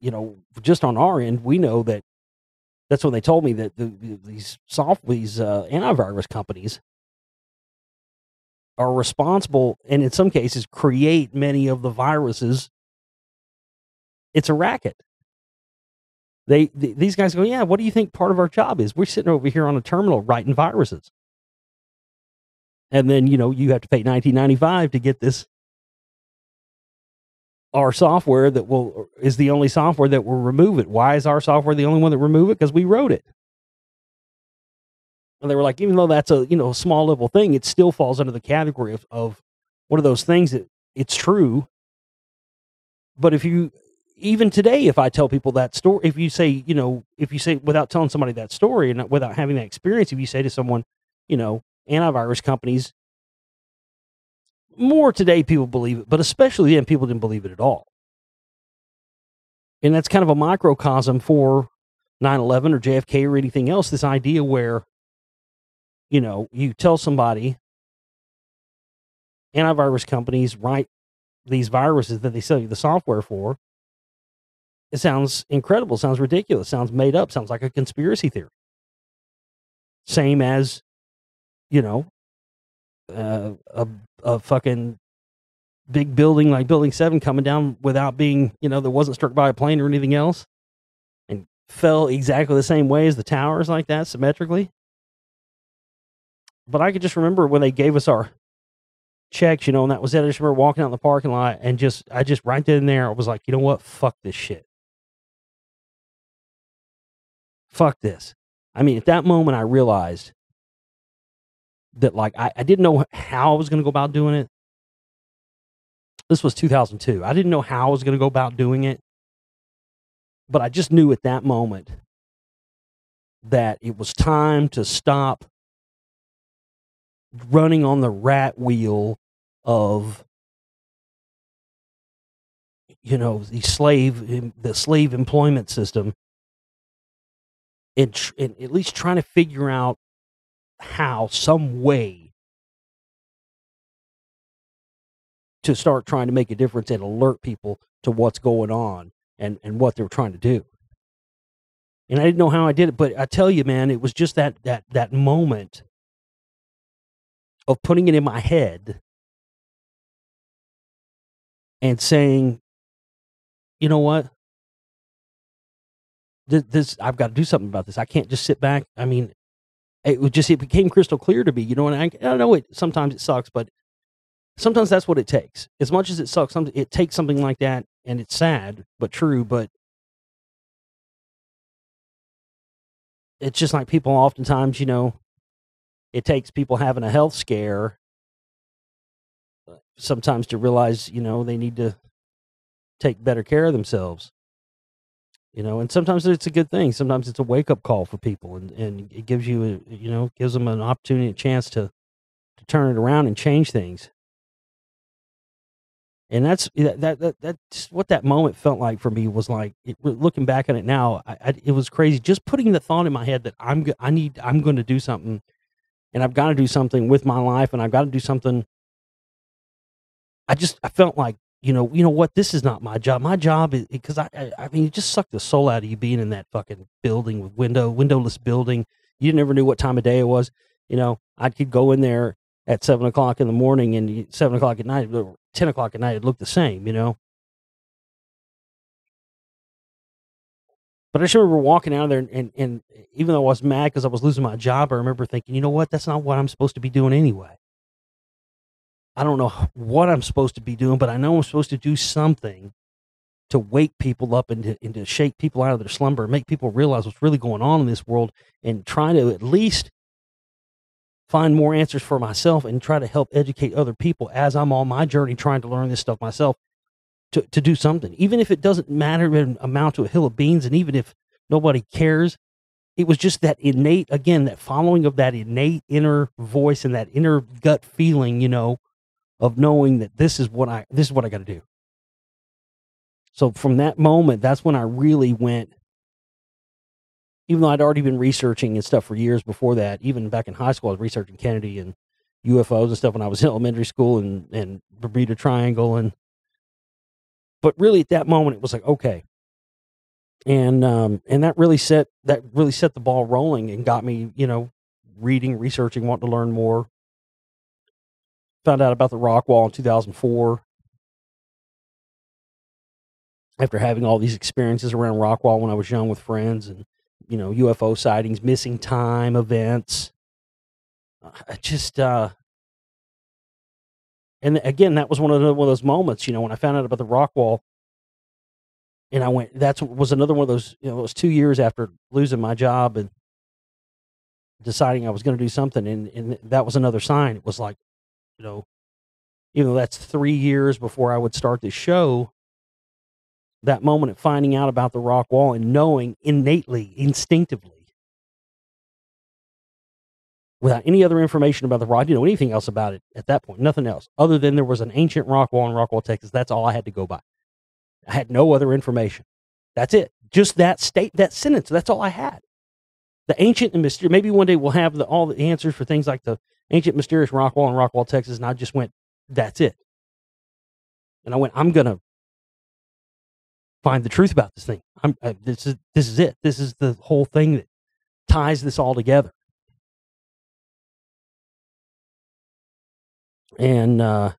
just on our end, we know that that's when they told me that these antivirus companies are responsible, and in some cases create many of the viruses. It's a racket. These guys go, yeah, what do you think part of our job is? We're sitting over here on a terminal writing viruses. And then, you have to pay $19.95 to get our software is the only software that will remove it. Why is our software the only one that remove it? Because we wrote it. And they were like, even though that's a small level thing, it still falls under the category of one of those things that it's true. But even today, if I tell people that story, if you say without telling somebody that story and without having that experience, if you say to someone, antivirus companies, more today people believe it, but especially then people didn't believe it at all. And that's kind of a microcosm for 9/11 or JFK or anything else, this idea where, you tell somebody antivirus companies write these viruses that they sell you the software for. It sounds incredible, sounds ridiculous, sounds made up, sounds like a conspiracy theory. Same as, a fucking big building like Building 7 coming down without being, that wasn't struck by a plane or anything else, and fell exactly the same way as the towers, like that, symmetrically. But I could just remember when they gave us our checks, and that was it. I just remember walking out in the parking lot and I just right then and there, I was like, you know what? Fuck this shit. Fuck this. I mean, at that moment, I realized that, like, I didn't know how I was going to go about doing it. This was 2002. I didn't know how I was going to go about doing it. But I just knew at that moment that it was time to stop running on the rat wheel of, the slave employment system, and at least trying to figure out some way to start trying to make a difference and alert people to what's going on and what they're trying to do. And I didn't know how I did it, but I tell you, man, it was just that moment of putting it in my head and saying, you know what? this I've got to do something about this. I can't just sit back. I mean, it became crystal clear to me, you know, and I know sometimes it sucks, but sometimes that's what it takes. As much as it sucks, it takes something like that, and it's sad, but true, but it's just like people oftentimes, you know, it takes people having a health scare sometimes to realize, you know, they need to take better care of themselves. You know, and sometimes it's a good thing. Sometimes it's a wake-up call for people, and it gives you, gives them an opportunity, a chance to turn it around and change things. And that's what that moment felt like for me. Was like, looking back on it now, it was crazy. Just putting the thought in my head that I'm going to do something, and I've got to do something with my life, and I've got to do something. I felt like, you know what? This is not my job. My job is, because I mean, it just sucked the soul out of you being in that fucking building with windowless building. You never knew what time of day it was. You know, I could go in there at 7 o'clock in the morning and 7 o'clock at night, 10 o'clock at night, it looked the same, you know? But I just remember walking out of there, and even though I was mad because I was losing my job, I remember thinking, you know what? That's not what I'm supposed to be doing anyway. I don't know what I'm supposed to be doing, but I know I'm supposed to do something to wake people up and to shake people out of their slumber, make people realize what's really going on in this world, and try to at least find more answers for myself and try to help educate other people as I'm on my journey trying to learn this stuff myself, to do something. Even if it doesn't matter and amount to a hill of beans, and even if nobody cares, it was just that innate, again, that following of that innate inner voice and that inner gut feeling, you know, of knowing that this is what I got to do. So from that moment, that's when I really went, even though I'd already been researching and stuff for years before that. Even back in high school, I was researching Kennedy and UFOs and stuff when I was in elementary school, and Bermuda Triangle. But really at that moment, it was like, okay. And that really set the ball rolling and got me, you know, reading, researching, wanting to learn more. Found out about the Rockwall in 2004. After having all these experiences around Rockwall when I was young with friends, and, you know, UFO sightings, missing time events. I just, and again, that was one of those moments, you know, when I found out about the Rockwall, and I went, was another one of those, you know, it was 2 years after losing my job and deciding I was going to do something. And that was another sign. It was like, you know, even though that's 3 years before I would start this show, that moment of finding out about the Rockwall and knowing innately, instinctively, without any other information about the rock, I didn't know anything else about it at that point, nothing else, other than there was an ancient Rockwall in Rockwall, Texas. That's all I had to go by. I had no other information. That's it. Just that sentence. That's all I had. The ancient and mysterious. Maybe one day we'll have all the answers for things like the ancient, mysterious Rockwall in Rockwall, Texas. And I just went, that's it. And I went, I'm going to find the truth about this thing. This is it. This is the whole thing that ties this all together. And, you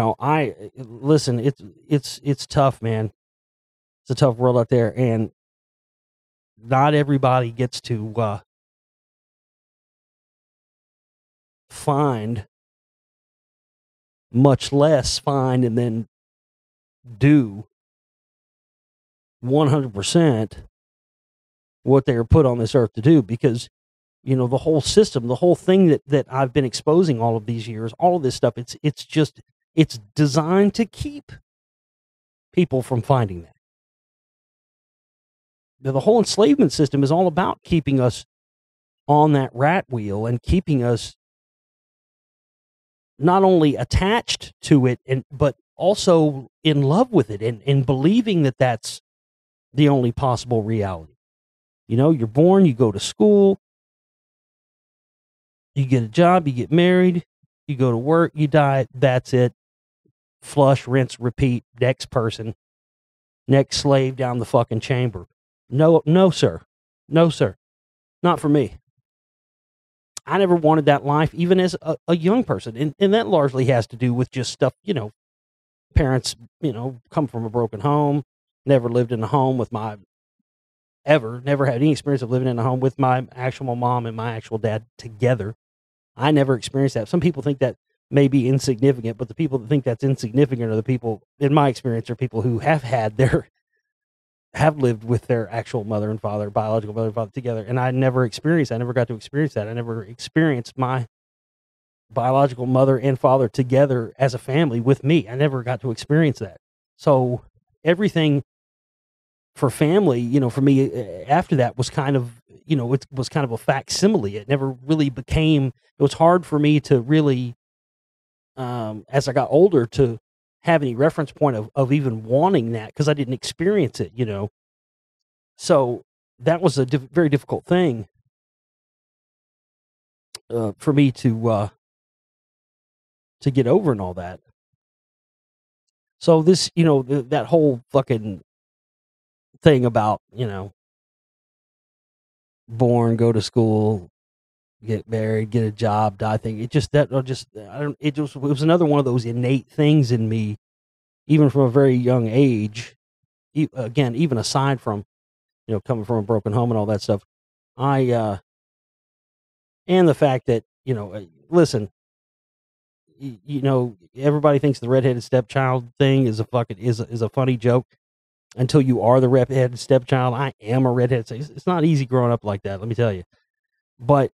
know, listen, it's tough, man. It's a tough world out there, and not everybody gets to find, much less find and then do 100% what they are put on this earth to do, because, you know, the whole system, the whole thing that I've been exposing all of these years, all of this stuff, it's designed to keep people from finding that. The whole enslavement system is all about keeping us on that rat wheel and keeping us not only attached to it, but also in love with it, and believing that that's the only possible reality. You know, you're born, you go to school, you get a job, you get married, you go to work, you die, that's it. Flush, rinse, repeat, next person, next slave down the fucking chamber. No, sir. No, sir. Not for me. I never wanted that life, even as a young person. And that largely has to do with just stuff, you know, parents, you know, come from a broken home. never lived in a home with never had any experience of living in a home with my actual mom and my actual dad together. I never experienced that. Some people think that may be insignificant, but the people that think that's insignificant are the people, in my experience, are people who have lived with their actual mother and father, biological mother and father together. And I never got to experience that. I never experienced my biological mother and father together as a family with me. I never got to experience that. So everything for family, for me after that was kind of, it was kind of a facsimile. It never really became, it was hard for me to really, as I got older, to have any reference point of even wanting that, because I didn't experience it, So that was a very difficult thing for me to get over and all that. So this, that whole fucking thing about, born, go to school, get married, get a job, die thing. It was another one of those innate things in me, even from a very young age. Again, even aside from, coming from a broken home and all that stuff, and the fact that, listen, everybody thinks the redheaded stepchild thing is a funny joke until you are the redheaded stepchild. I am a redheaded. It's not easy growing up like that, let me tell you. But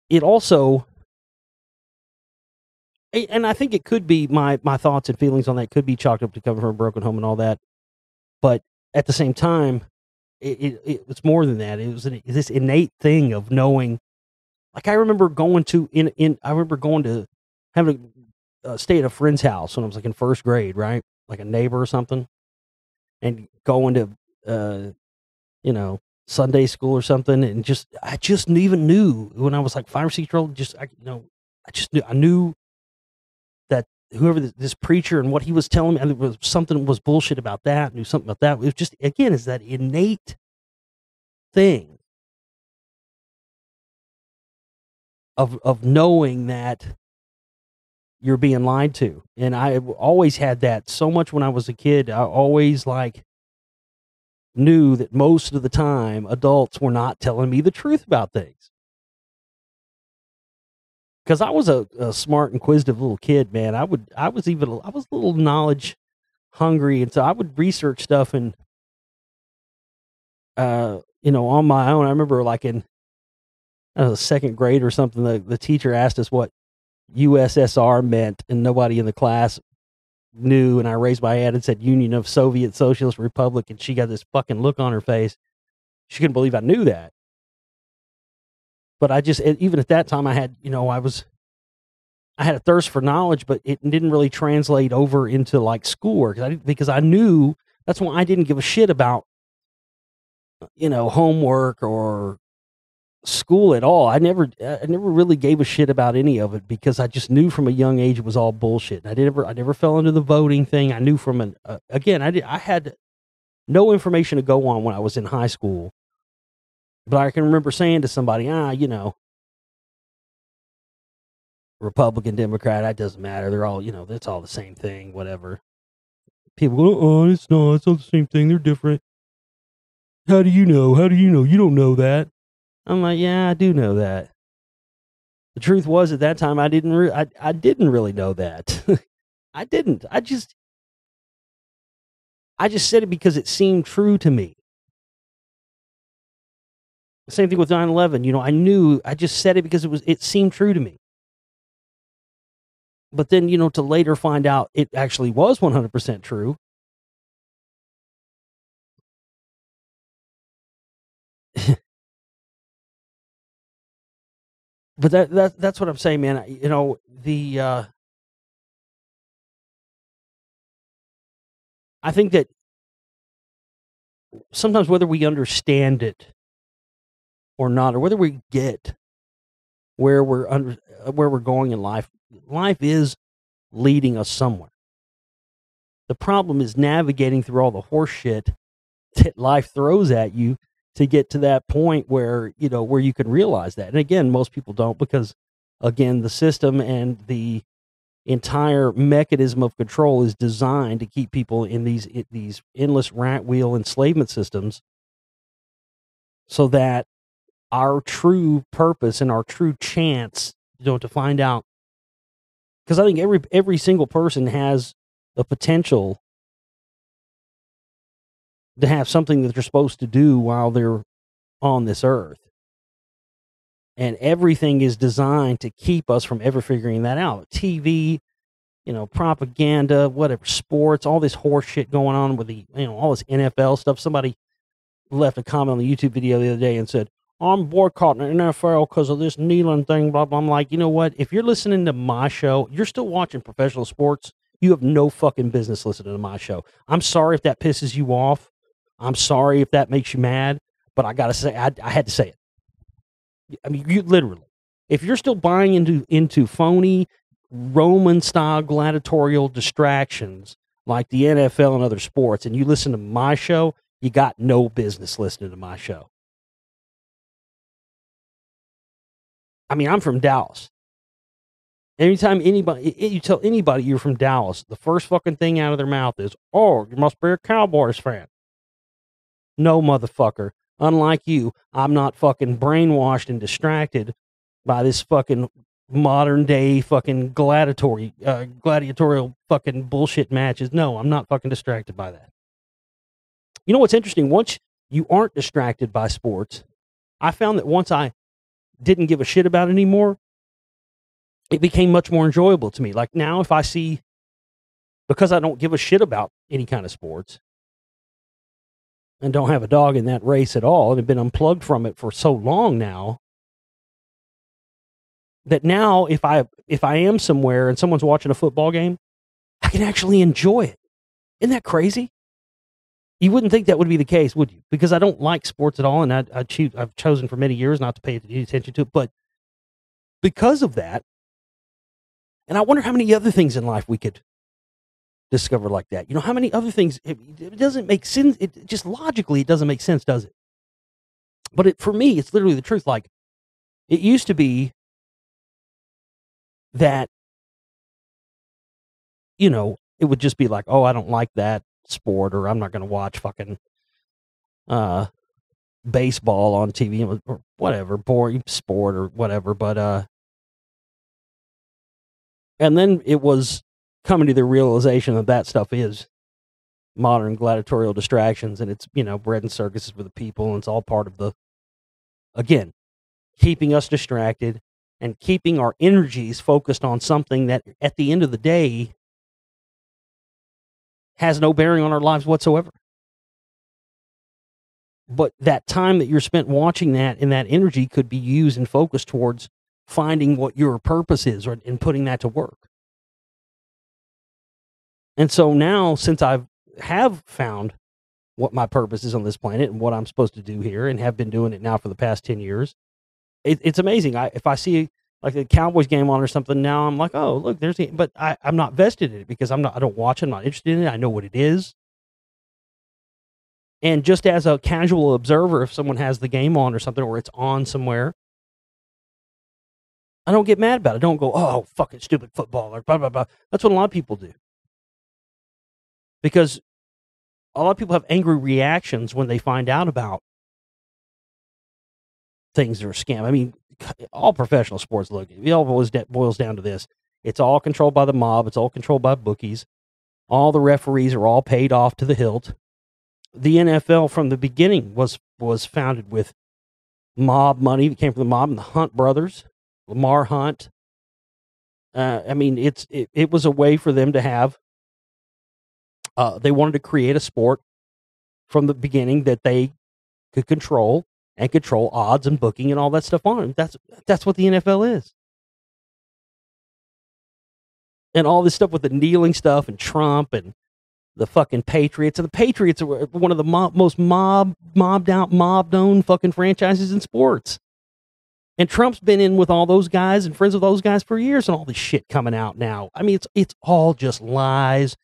it also, and I think it could be my thoughts and feelings on that could be chalked up to coming from a broken home and all that. But at the same time, it was more than that. It was this innate thing of knowing. Like I remember going to having to stay at a friend's house when I was like in first grade, right? Like a neighbor or something, and going to Sunday school or something, and I just even knew when I was like 5 or 6 years old. I knew that whoever this preacher and what he was telling me, and there was something was bullshit about that. Knew something about that. It was just, again, is that innate thing of knowing that you're being lied to. And I always had that so much when I was a kid. I always knew that most of the time adults were not telling me the truth about things. Because I was a smart, inquisitive little kid, man. I was a little knowledge hungry, and so I would research stuff and on my own. I remember like in second grade or something, the teacher asked us what USSR meant, and nobody in the class knew, and I raised my hand and said Union of Soviet Socialist Republic, and she got this fucking look on her face. She couldn't believe I knew that. But I just, even at that time, I had, I had a thirst for knowledge, but it didn't really translate over into like schoolwork, because I knew, that's why I didn't give a shit about, homework or school at all. I never really gave a shit about any of it, because I just knew from a young age it was all bullshit. And I never fell into the voting thing. I knew from I had no information to go on when I was in high school, but I can remember saying to somebody, Republican, Democrat, that doesn't matter. They're all, it's all the same thing, whatever. People go, oh, it's not the same thing. They're different. How do you know? You don't know that. I'm like, yeah, I do know that. The truth was, at that time, I didn't really know that. I didn't. I just said it because it seemed true to me. Same thing with 9/11. I just said it because it seemed true to me. But then, to later find out it actually was 100% true. But that's what I'm saying, man. I think that sometimes, whether we understand it or not, or whether we get where we're going in life is leading us somewhere. The problem is navigating through all the horse shit that life throws at you to get to that point where you can realize that. And again, most people don't, because again, the system and the entire mechanism of control is designed to keep people in these endless rat wheel enslavement systems, so that our true purpose and our true chance, to find out, because I think every single person has the potential to have something that they're supposed to do while they're on this earth. And everything is designed to keep us from ever figuring that out. TV, propaganda, whatever, sports, all this horse shit going on with the, all this NFL stuff. Somebody left a comment on the YouTube video the other day and said, I'm boycotting the NFL because of this kneeling thing, blah, blah. I'm like, you know what? If you're listening to my show, you're still watching professional sports, you have no fucking business listening to my show. I'm sorry if that pisses you off. I'm sorry if that makes you mad, but I got to say, I had to say it. I mean, you literally, if you're still buying into phony Roman-style gladiatorial distractions like the NFL and other sports, and you listen to my show, you got no business listening to my show. I mean, I'm from Dallas. Anytime you tell anybody you're from Dallas, the first fucking thing out of their mouth is, oh, you must be a Cowboys fan. No, motherfucker. Unlike you, I'm not fucking brainwashed and distracted by this fucking modern day fucking gladiatorial fucking bullshit matches. No, I'm not fucking distracted by that. You know what's interesting? Once you aren't distracted by sports, I found that once I didn't give a shit about it anymore, it became much more enjoyable to me. Like now, if I see, because I don't give a shit about any kind of sports and don't have a dog in that race at all, and have been unplugged from it for so long now, that now if I am somewhere and someone's watching a football game, I can actually enjoy it. Isn't that crazy? You wouldn't think that would be the case, would you? Because I don't like sports at all, and I've chosen for many years not to pay any attention to it. But because of that, and I wonder how many other things in life we could discover like that. How many other things, it doesn't make sense. It just logically, it doesn't make sense, does it? But for me, it's literally the truth. Like, it used to be that, it would just be like, oh, I don't like that sport, or I'm not going to watch fucking baseball on TV or whatever, boring sport or whatever. But and then it was coming to the realization that stuff is modern gladiatorial distractions, and it's, bread and circuses for the people, and it's all part of again, keeping us distracted and keeping our energies focused on something that at the end of the day has no bearing on our lives whatsoever. But that time that you're spent watching that, and that energy could be used and focused towards finding what your purpose is, and putting that to work. And so now, since I have found what my purpose is on this planet and what I'm supposed to do here, and have been doing it now for the past 10 years, it's amazing. If I see like a Cowboys game on or something, now I'm like, oh, look, but I'm not vested in it because I don't watch it. I'm not interested in it. I know what it is. And just as a casual observer, if someone has the game on or something, or it's on somewhere, I don't get mad about it. I don't go, oh, fucking stupid football, or blah, blah, blah. That's what a lot of people do. Because a lot of people have angry reactions when they find out about things that are scam. I mean, all professional sports, look, it all boils down to this. It's all controlled by the mob. It's all controlled by bookies. All the referees are all paid off to the hilt. The NFL from the beginning was founded with mob money that came from the mob and the Hunt brothers, Lamar Hunt. I mean, it was a way for them to have, they wanted to create a sport from the beginning that they could control odds and booking and all that stuff on. That's what the NFL is. And all this stuff with the kneeling stuff and Trump and the fucking Patriots. And the Patriots are one of the most mob-known fucking franchises in sports. And Trump's been in with all those guys and friends with those guys for years, and all this shit coming out now. I mean, it's all just lies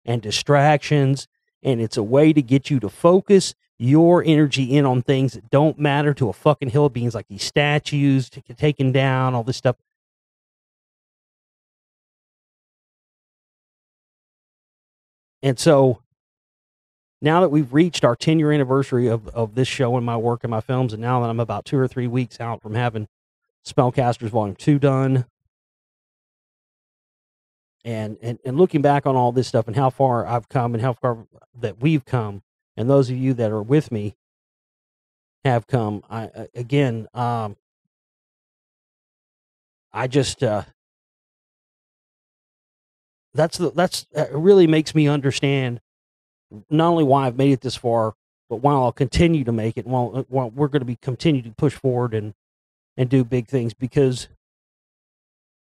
and distractions, and it's a way to get you to focus your energy in on things that don't matter to a fucking hill of beans, like these statues taken down, all this stuff. And so now that we've reached our 10-year anniversary of this show and my work and my films, and now that I'm about 2 or 3 weeks out from having Spellcasters Volume 2 done, and looking back on all this stuff and how far I've come and how far that we've come, and those of you that are with me have come, I just it really makes me understand not only why I've made it this far, but why I'll continue to make it. While we're going to be continue to push forward and do big things, because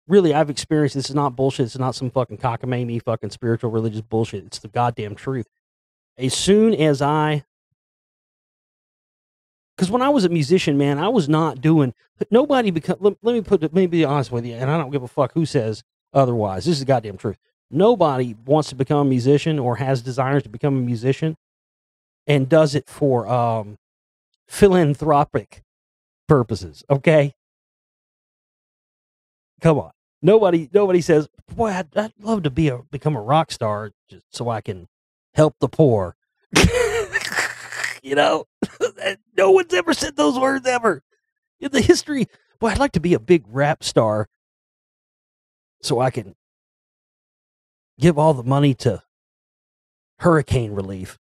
really I've experienced this is not bullshit. It's not some fucking cockamamie fucking spiritual religious bullshit. It's the goddamn truth. As soon as because when I was a musician, man, I was not doing. Nobody let me be honest with you, and I don't give a fuck who says otherwise. This is the goddamn truth. Nobody wants to become a musician or has desires to become a musician and does it for philanthropic purposes. Okay, come on. Nobody says, "Boy, I'd love to become a rock star just so I can help the poor." You know, no one's ever said those words ever in the history. Boy, I'd like to be a big rap star so I can give all the money to hurricane relief.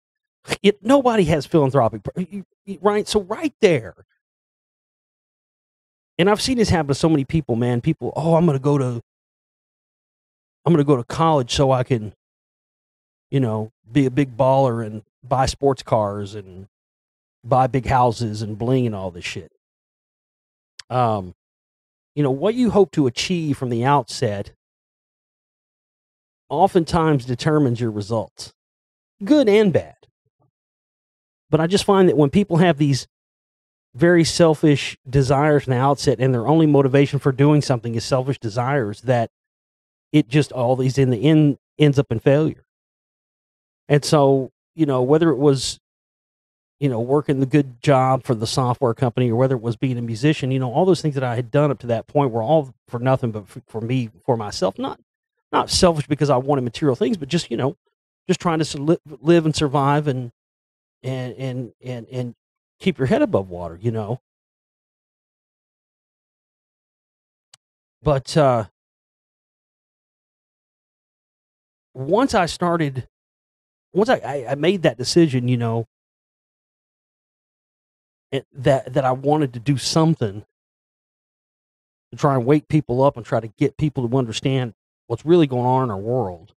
Nobody has philanthropic, right? So right there, and I've seen this happen to so many people, man. People, I'm going to go to college so I can, be a big baller and buy sports cars and buy big houses and bling and all this shit. What you hope to achieve from the outset oftentimes determines your results, good and bad. But I just find that when people have these very selfish desires from the outset, and their only motivation for doing something is selfish desires, that it just always in the end ends up in failure. And so, whether it was, working the good job for the software company, or whether it was being a musician, all those things that I had done up to that point were all for nothing but for me, for myself. Not selfish because I wanted material things, but just, just trying to live and survive and keep your head above water, But once I made that decision, that I wanted to do something to try and wake people up and try to get people to understand what's really going on in our world.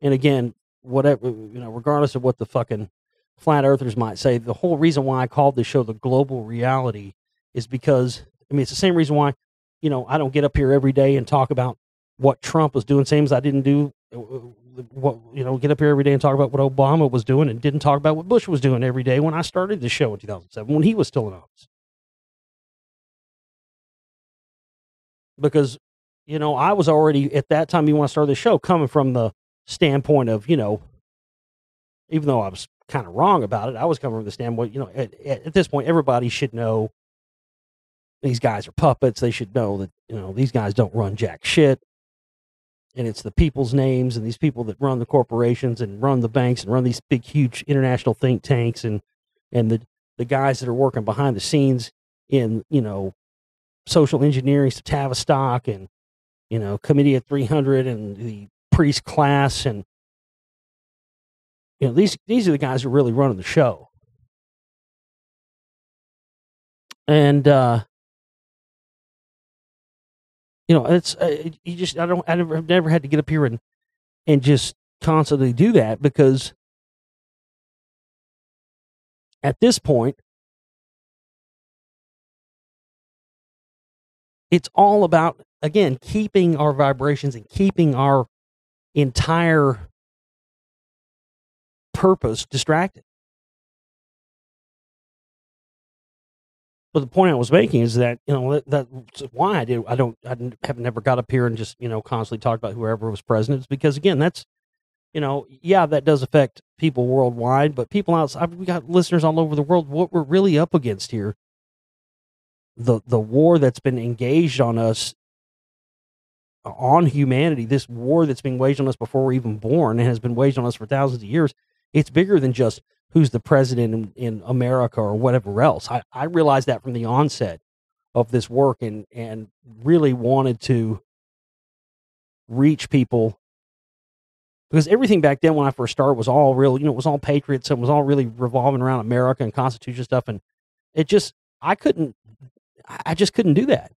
And again, whatever, regardless of what the fucking flat earthers might say, the whole reason why I called this show The Global Reality is because, it's the same reason why, I don't get up here every day and talk about what Trump was doing, same as I didn't do get up here every day and talk about what Obama was doing, and didn't talk about what Bush was doing every day when I started the show in 2007, when he was still in office. Because, I was already, at that time, when I started the show, coming from the standpoint of, even though I was kind of wrong about it, I was coming from the standpoint, at this point, everybody should know these guys are puppets. They should know that, these guys don't run jack shit. And it's the people's names and these people that run the corporations and run the banks and run these big, huge international think tanks, and the guys that are working behind the scenes in, social engineering, Tavistock, and, Committee of 300 and the priest class. And, these are the guys who are really running the show. And, it's I've never had to get up here and just constantly do that, because at this point, it's all about, again, keeping our vibrations and keeping our entire purpose distracted. But the point I was making is that, that's why I have never got up here and just, constantly talked about whoever was president. It's because, again, that's, that does affect people worldwide, but people outside, we got listeners all over the world. What we're really up against here, the war that's been engaged on us on humanity, this war that's being waged on us before we're even born and has been waged on us for thousands of years, it's bigger than just who's the president in America or whatever else. I realized that from the onset of this work, and really wanted to reach people, because everything back then when I first started was all real, it was all patriots, and was all really revolving around America and Constitution stuff, and it just, I just couldn't do that.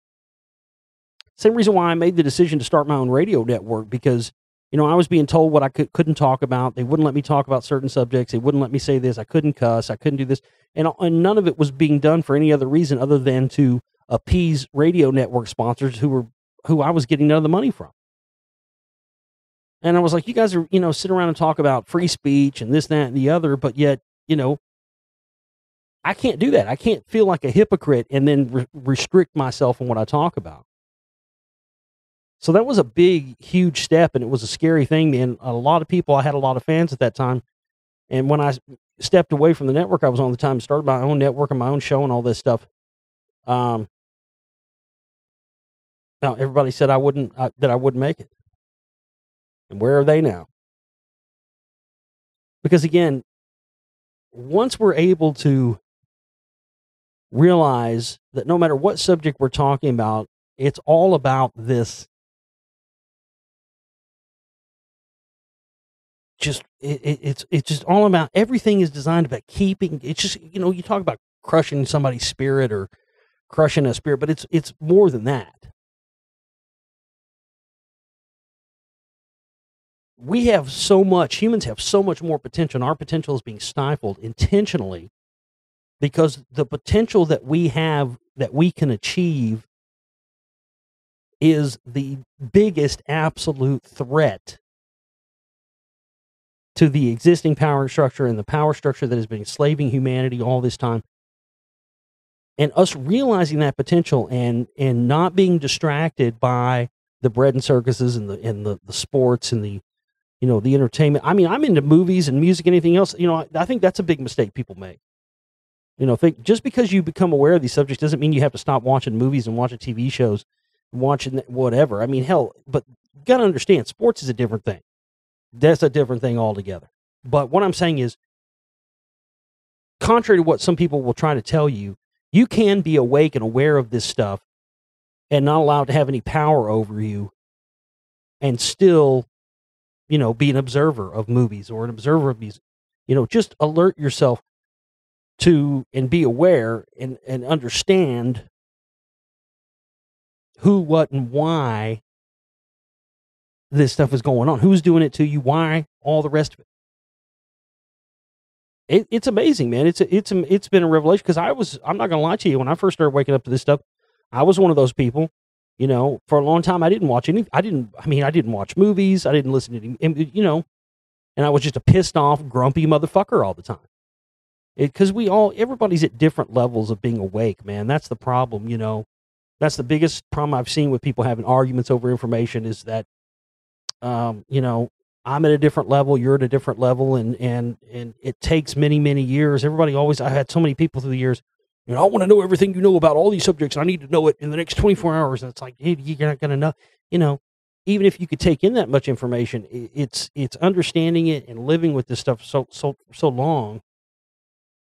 Same reason why I made the decision to start my own radio network, because, I was being told what I couldn't talk about. They wouldn't let me talk about certain subjects. They wouldn't let me say this. I couldn't cuss. I couldn't do this. And none of it was being done for any other reason other than to appease radio network sponsors who I was getting none of the money from. And I was like, you guys are, sit around and talk about free speech and this, that, and the other, but yet, I can't do that. I can't feel like a hypocrite and then restrict myself on what I talk about. So that was a big, huge step, and it was a scary thing. And a lot of people, I had a lot of fans at that time. And when I stepped away from the network I was on at the time, started my own network and my own show and all this stuff, now everybody said that I wouldn't make it. And where are they now? Because again, once we're able to realize that no matter what subject we're talking about, it's all about this. It's just all about, everything is designed about keeping. It's just, you talk about crushing somebody's spirit or crushing a spirit, but it's more than that. Humans have so much more potential, and our potential is being stifled intentionally, because the potential that we have, that we can achieve, is the biggest absolute threat to the existing power structure and the power structure that has been enslaving humanity all this time. And us realizing that potential and not being distracted by the bread and circuses and the sports and the entertainment. I mean, I'm into movies and music and anything else. I think that's a big mistake people make. Just because you become aware of these subjects doesn't mean you have to stop watching movies and watching TV shows, watching whatever. I mean, hell, but you got to understand, sports is a different thing. That's a different thing altogether. But what I'm saying is, contrary to what some people will try to tell you, you can be awake and aware of this stuff and not allowed to have any power over you, and still, be an observer of movies or an observer of music. Just alert yourself to and be aware and understand who, what, and why this stuff is going on. Who's doing it to you? Why? All the rest of it. It's amazing, man. It's been a revelation, because I'm not gonna lie to you. When I first started waking up to this stuff, I was one of those people. For a long time, I didn't watch I didn't watch movies. I didn't listen to any, and I was just a pissed off, grumpy motherfucker all the time. Because everybody's at different levels of being awake, man. That's the problem, That's the biggest problem I've seen with people having arguments over information, is that, I'm at a different level, you're at a different level, and it takes many, many years. I had so many people through the years, I want to know everything you know about all these subjects, and I need to know it in the next 24 hours. And it's like, hey, you're not going to know, even if you could take in that much information, it's understanding it and living with this stuff so long,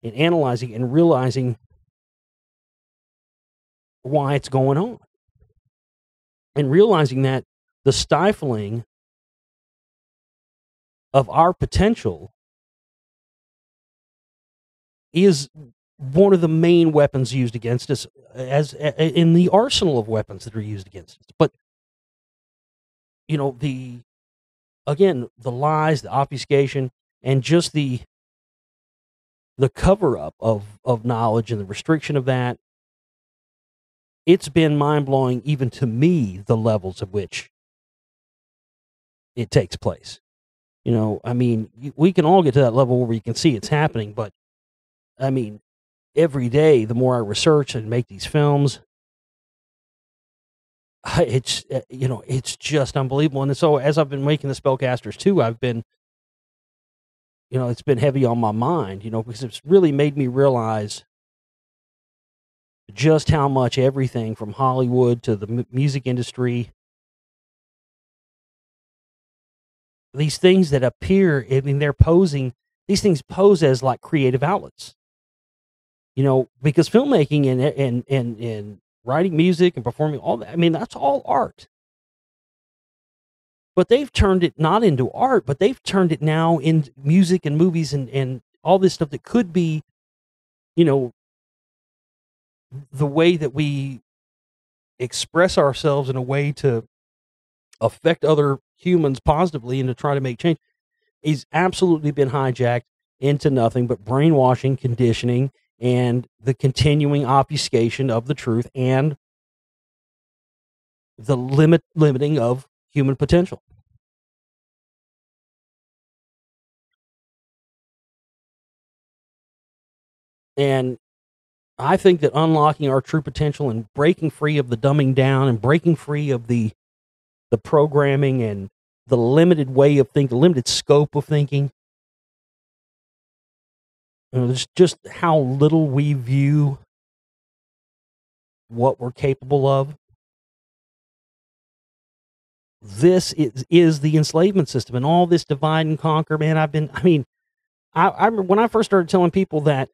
and analyzing and realizing why it's going on, and realizing that the stifling of our potential is one of the main weapons used against us, as in the arsenal of weapons that are used against us. But the lies, the obfuscation, and just the cover up of knowledge and the restriction of that, it's been mind blowing even to me, the levels at which it takes place. We can all get to that level where we can see it's happening, but every day, the more I research and make these films, it's just unbelievable. And so, as I've been making the Spellcasters too, I've been, it's been heavy on my mind, because it's really made me realize just how much everything from Hollywood to the music industry these things that appear, I mean, these things pose as like creative outlets, because filmmaking and writing music and performing, all that, I mean, that's all art. But they've turned it not into art, but they've turned it now into music and movies and all this stuff that could be, the way that we express ourselves in a way to affect other humans positively and to try to make change, is absolutely been hijacked into nothing but brainwashing, conditioning, and the continuing obfuscation of the truth and the limiting of human potential. And I think that unlocking our true potential and breaking free of the dumbing down and breaking free of the programming and the limited way of thinking, the limited scope of thinking, just how little we view what we're capable of. This is the enslavement system and all this divide and conquer, man. I remember when I first started telling people that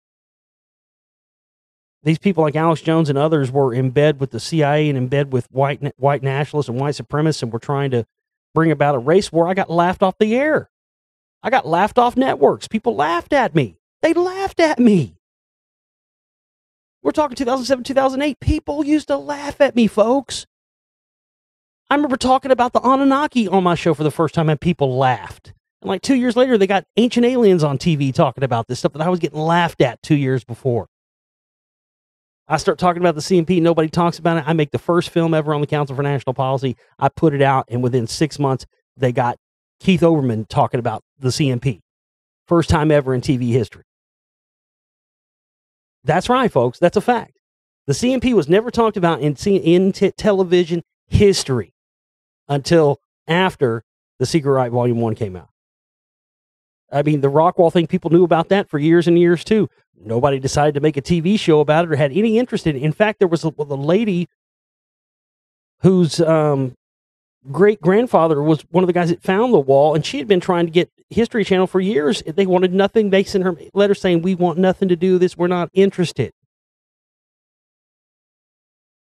these people like Alex Jones and others were in bed with the CIA and in bed with white nationalists and white supremacists and were trying to bring about a race war, I got laughed off the air. I got laughed off networks. People laughed at me. They laughed at me. We're talking 2007, 2008. People used to laugh at me, folks. I remember talking about the Anunnaki on my show for the first time and people laughed. And like 2 years later, they got Ancient Aliens on TV talking about this stuff that I was getting laughed at 2 years before. I start talking about the CMP. Nobody talks about it. I make the first film ever on the Council for National Policy. I put it out, and within 6 months, they got Keith Olbermann talking about the CMP. First time ever in TV history. That's right, folks. That's a fact. The CMP was never talked about in television history until after The Secret Right Volume 1 came out. I mean, the Rockwall thing, people knew about that for years and years, too. Nobody decided to make a TV show about it or had any interest in it. In fact, there was a lady whose great-grandfather was one of the guys that found the wall, and she had been trying to get History Channel for years. They wanted nothing. They sent her letters saying, we want nothing to do with this. We're not interested.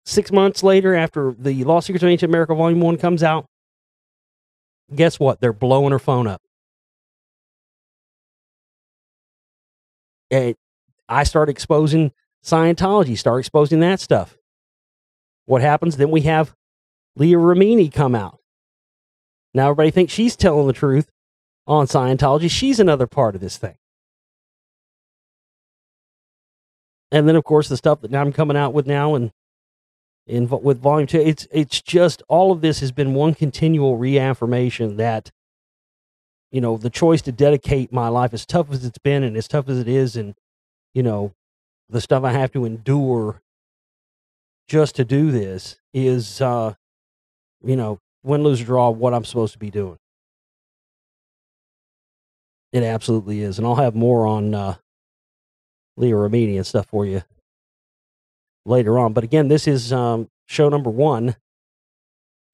6 months later, after the Lost Secrets of Ancient America Volume 1 comes out, guess what? They're blowing her phone up. And I start exposing Scientology, start exposing that stuff. What happens? Then we have Leah Remini come out. Now everybody thinks she's telling the truth on Scientology. She's another part of this thing. And then, of course, the stuff that I'm coming out with now and with Volume 2, it's just all of this has been one continual reaffirmation that, the choice to dedicate my life, as tough as it's been and as tough as it is, and, the stuff I have to endure just to do this is, win, lose, or draw, what I'm supposed to be doing. It absolutely is. And I'll have more on Leah Remini and stuff for you later on. But again, this is show number 1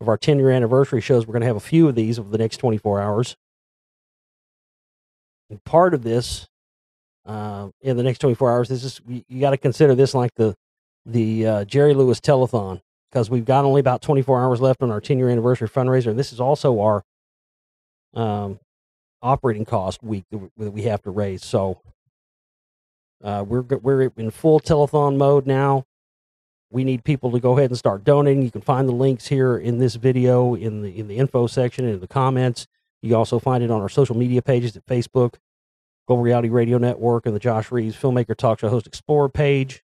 of our 10-year anniversary shows. We're going to have a few of these over the next 24 hours. And part of this, in the next 24 hours, this is, you got to consider this like the Jerry Lewis telethon, because we've got only about 24 hours left on our 10-year anniversary fundraiser. This is also our operating cost week that we have to raise. So we're in full telethon mode now. We need people to go ahead and start donating. You can find the links here in this video in the info section and in the comments. You can also find it on our social media pages at Facebook, Global Reality Radio Network, and the Josh Reeves Filmmaker Talk Show Host Explorer page.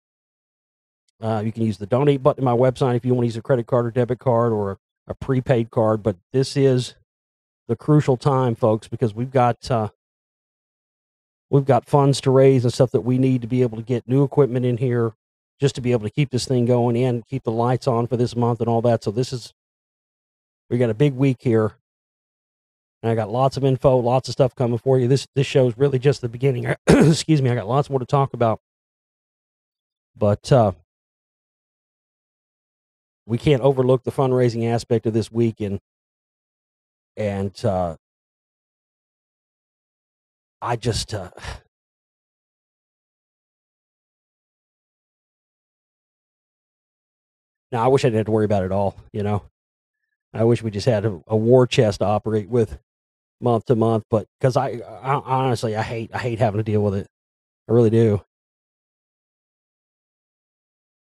You can use the donate button on my website if you want to use a credit card or debit card or a prepaid card. But this is the crucial time, folks, because we've got funds to raise and stuff that we need to be able to get new equipment in here just to be able to keep this thing going and keep the lights on for this month and all that. So we got a big week here. And I got lots of info, lots of stuff coming for you. This show is really just the beginning. Excuse me, I got lots more to talk about. But we can't overlook the fundraising aspect of this week and I just, now I wish I didn't have to worry about it all, you know. I wish we just had a war chest to operate with month to month, but because I honestly, I hate having to deal with it. I really do.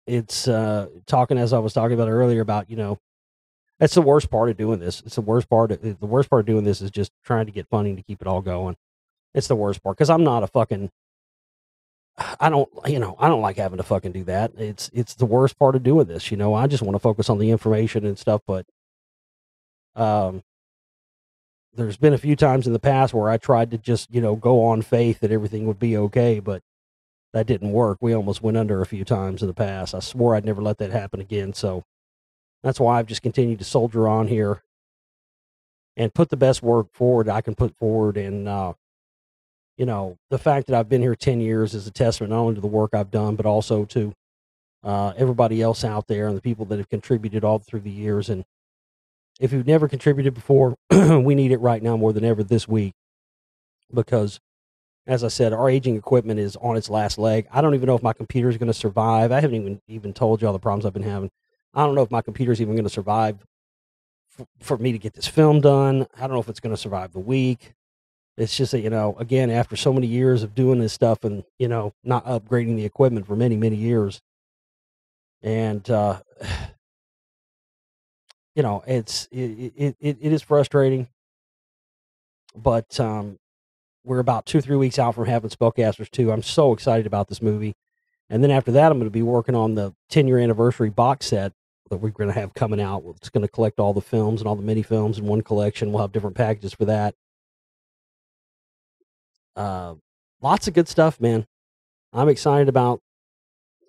It's, talking as I was talking about earlier about, you know, that's the worst part of doing this. It's the worst part the worst part of doing this is just trying to get funding to keep it all going. It's the worst part, because I'm not a fucking, I don't, you know, I don't like having to fucking do that. It's the worst part of doing this, you know. I just wanna focus on the information and stuff, but, um, there's been a few times in the past where I tried to just, you know, go on faith that everything would be okay, but that didn't work. We almost went under a few times in the past. I swore I'd never let that happen again, so that's why I've just continued to soldier on here and put the best work forward I can put forward. And, you know, the fact that I've been here 10 years is a testament not only to the work I've done, but also to everybody else out there and the people that have contributed all through the years. And if you've never contributed before, we need it right now more than ever this week, because, as I said, our aging equipment is on its last leg. I don't even know if my computer is going to survive. I haven't even told you all the problems I've been having. I don't know if my computer is even going to survive for me to get this film done. I don't know if it's going to survive the week. It's just that, you know, again, after so many years of doing this stuff and, you know, not upgrading the equipment for many, many years. And, you know, it is frustrating, but, we're about 2-3 weeks out from having Spellcasters 2. I'm so excited about this movie. And then after that, I'm going to be working on the 10-year anniversary box set that we're going to have coming out. It's going to collect all the films and all the mini films in one collection. We'll have different packages for that. Lots of good stuff, man. I'm excited about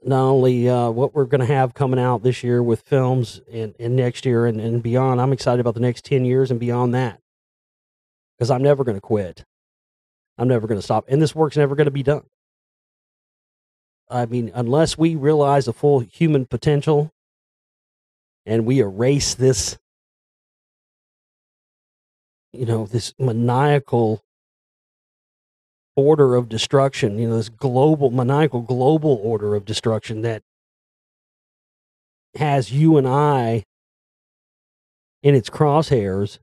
not only what we're going to have coming out this year with films and next year and beyond. I'm excited about the next 10 years and beyond that, because I'm never going to quit. I'm never going to stop. And this work's never going to be done. I mean, unless we realize the full human potential and we erase this, you know, this maniacal order of destruction, you know, this maniacal global order of destruction that has you and I in its crosshairs,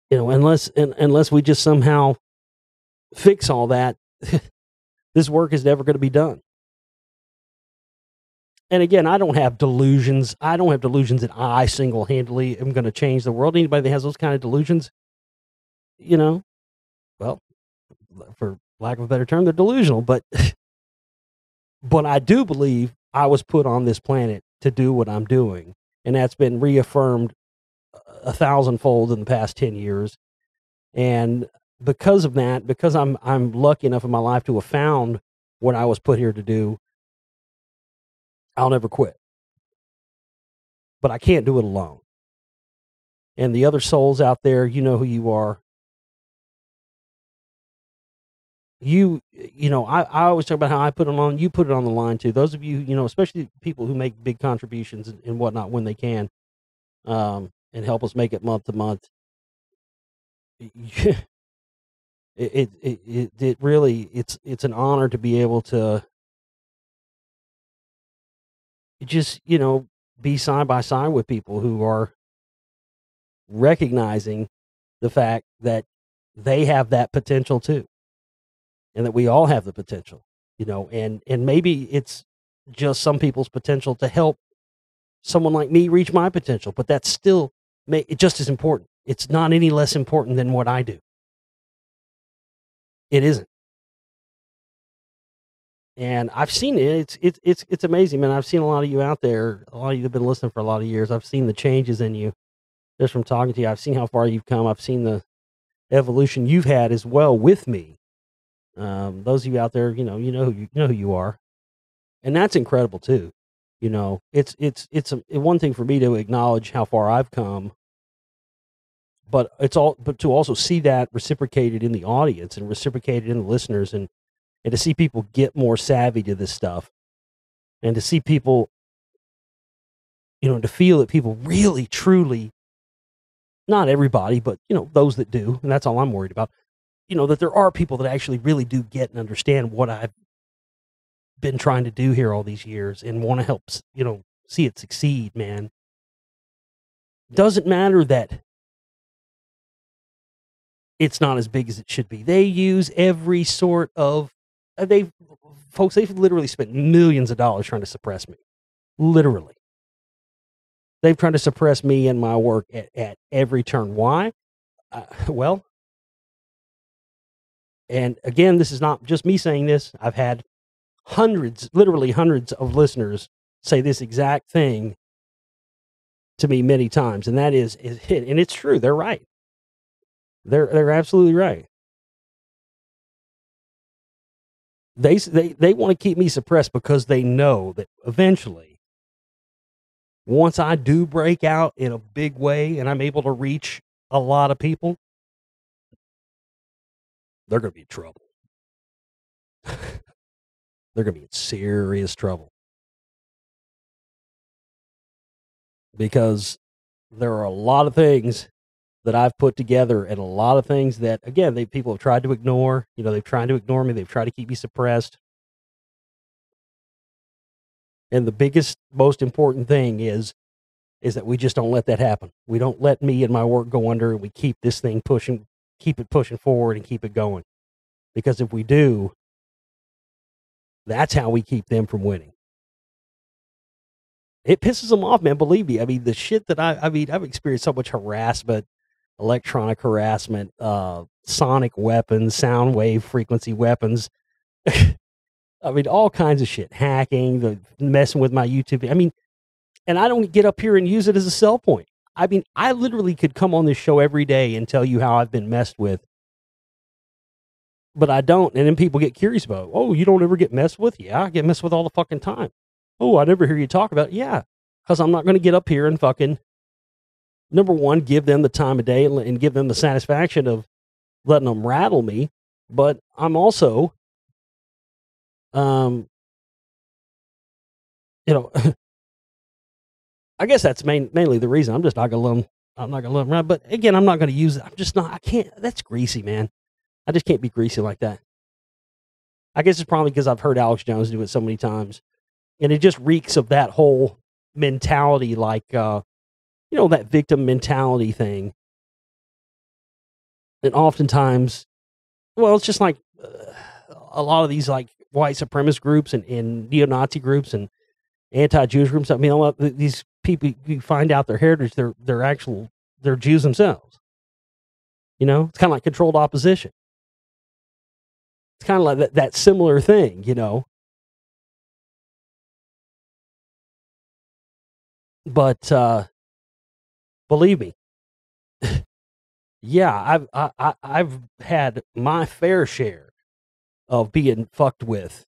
you know, unless we just somehow fix all that, this work is never going to be done. And again, I don't have delusions. I don't have delusions that I single-handedly am going to change the world. Anybody that has those kind of delusions, you know, well, for lack of a better term, they're delusional. But I do believe I was put on this planet to do what I'm doing, and that's been reaffirmed 1,000-fold in the past 10 years. And because of that, because I'm lucky enough in my life to have found what I was put here to do, I'll never quit. But I can't do it alone. And the other souls out there, you know who you are. You know, I always talk about how I put it on, you put it on the line too. Those of you, you know, especially people who make big contributions and whatnot when they can, and help us make it month to month. It really, it's an honor to be able to just, you know, be side by side with people who are recognizing the fact that they have that potential too, and that we all have the potential, you know, and maybe it's just some people's potential to help someone like me reach my potential, but that's still just as important. It's not any less important than what I do. It isn't. And I've seen it. It's amazing, man. I've seen a lot of you out there. A lot of you have been listening for a lot of years. I've seen the changes in you just from talking to you. I've seen how far you've come. I've seen the evolution you've had as well with me. Those of you out there, you know who you are, and that's incredible too. You know, it's one thing for me to acknowledge how far I've come, but to also see that reciprocated in the audience and reciprocated in the listeners, and to see people get more savvy to this stuff, and to see people, you know, to feel that people really truly not everybody, but, those that do, and that's all I'm worried about, that there are people that actually really do get and understand what I've been trying to do here all these years and want to help, see it succeed, man. Doesn't matter that it's not as big as it should be. They use every sort of, they've literally spent millions of dollars trying to suppress me. Literally. They've tried to suppress me and my work at every turn. Why? Well, and again, this is not just me saying this. I've had literally hundreds of listeners say this exact thing to me many times, and that is and it's true. They're right. They're absolutely right. They want to keep me suppressed because they know that eventually, once I do break out in a big way and I'm able to reach a lot of people, they're going to be in trouble. They're going to be in serious trouble. Because there are a lot of things that I've put together and a lot of things that, again, people have tried to ignore. They've tried to ignore me. They've tried to keep me suppressed. And the biggest, most important thing is that we just don't let that happen. We don't let me and my work go under, and we keep this thing pushing, keep it pushing forward and keep it going. Because if we do, that's how we keep them from winning. It pisses them off, man. Believe me. I mean, the shit that I've experienced so much harassment, electronic harassment, sonic weapons, sound wave frequency weapons. I mean, all kinds of shit, hacking, messing with my YouTube. I mean, and I don't get up here and use it as a sell point. I mean, I literally could come on this show every day and tell you how I've been messed with, but I don't. And then people get curious about, oh, you don't ever get messed with? Yeah, I get messed with all the fucking time. Oh, I never hear you talk about it. Yeah, because I'm not going to get up here and fucking, number one, give them the time of day and give them the satisfaction of letting them rattle me. But I'm also, I guess that's mainly the reason. I'm just not going to let them run. But again, I'm not going to use it. I'm just not, I can't, that's greasy, man. I just can't be greasy like that. I guess it's probably because I've heard Alex Jones do it so many times. And it just reeks of that whole mentality, like, that victim mentality thing. And oftentimes, well, it's just like a lot of these like white supremacist groups and neo-Nazi groups and anti-Jewish groups. I mean, a lot of these people, you find out their heritage, they're Jews themselves. It's kind of like controlled opposition. It's kind of like that similar thing, But believe me, yeah, I've had my fair share of being fucked with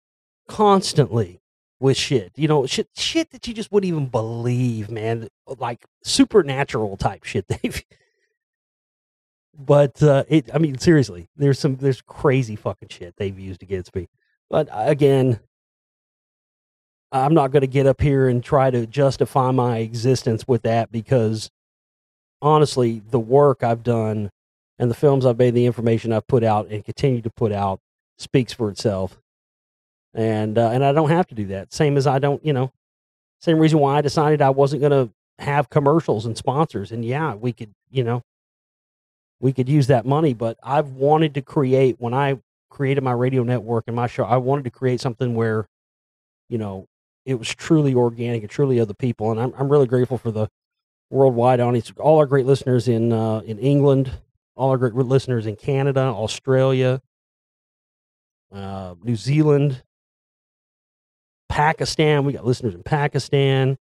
constantly with shit. Shit that you just wouldn't even believe, man. Like supernatural type shit. But I mean, seriously, there's crazy fucking shit they've used against me. But again, I'm not going to get up here and try to justify my existence with that, because honestly, the work I've done and the films I've made, the information I've put out and continue to put out speaks for itself. And I don't have to do that. Same as I don't, same reason why I decided I wasn't going to have commercials and sponsors. And yeah, we could use that money, but I've wanted to create, when I created my radio network and my show, I wanted to create something where, it was truly organic and truly other people. And I'm really grateful for the worldwide audience, all our great listeners in England, all our great listeners in Canada, Australia, New Zealand, Pakistan. We got listeners in Pakistan,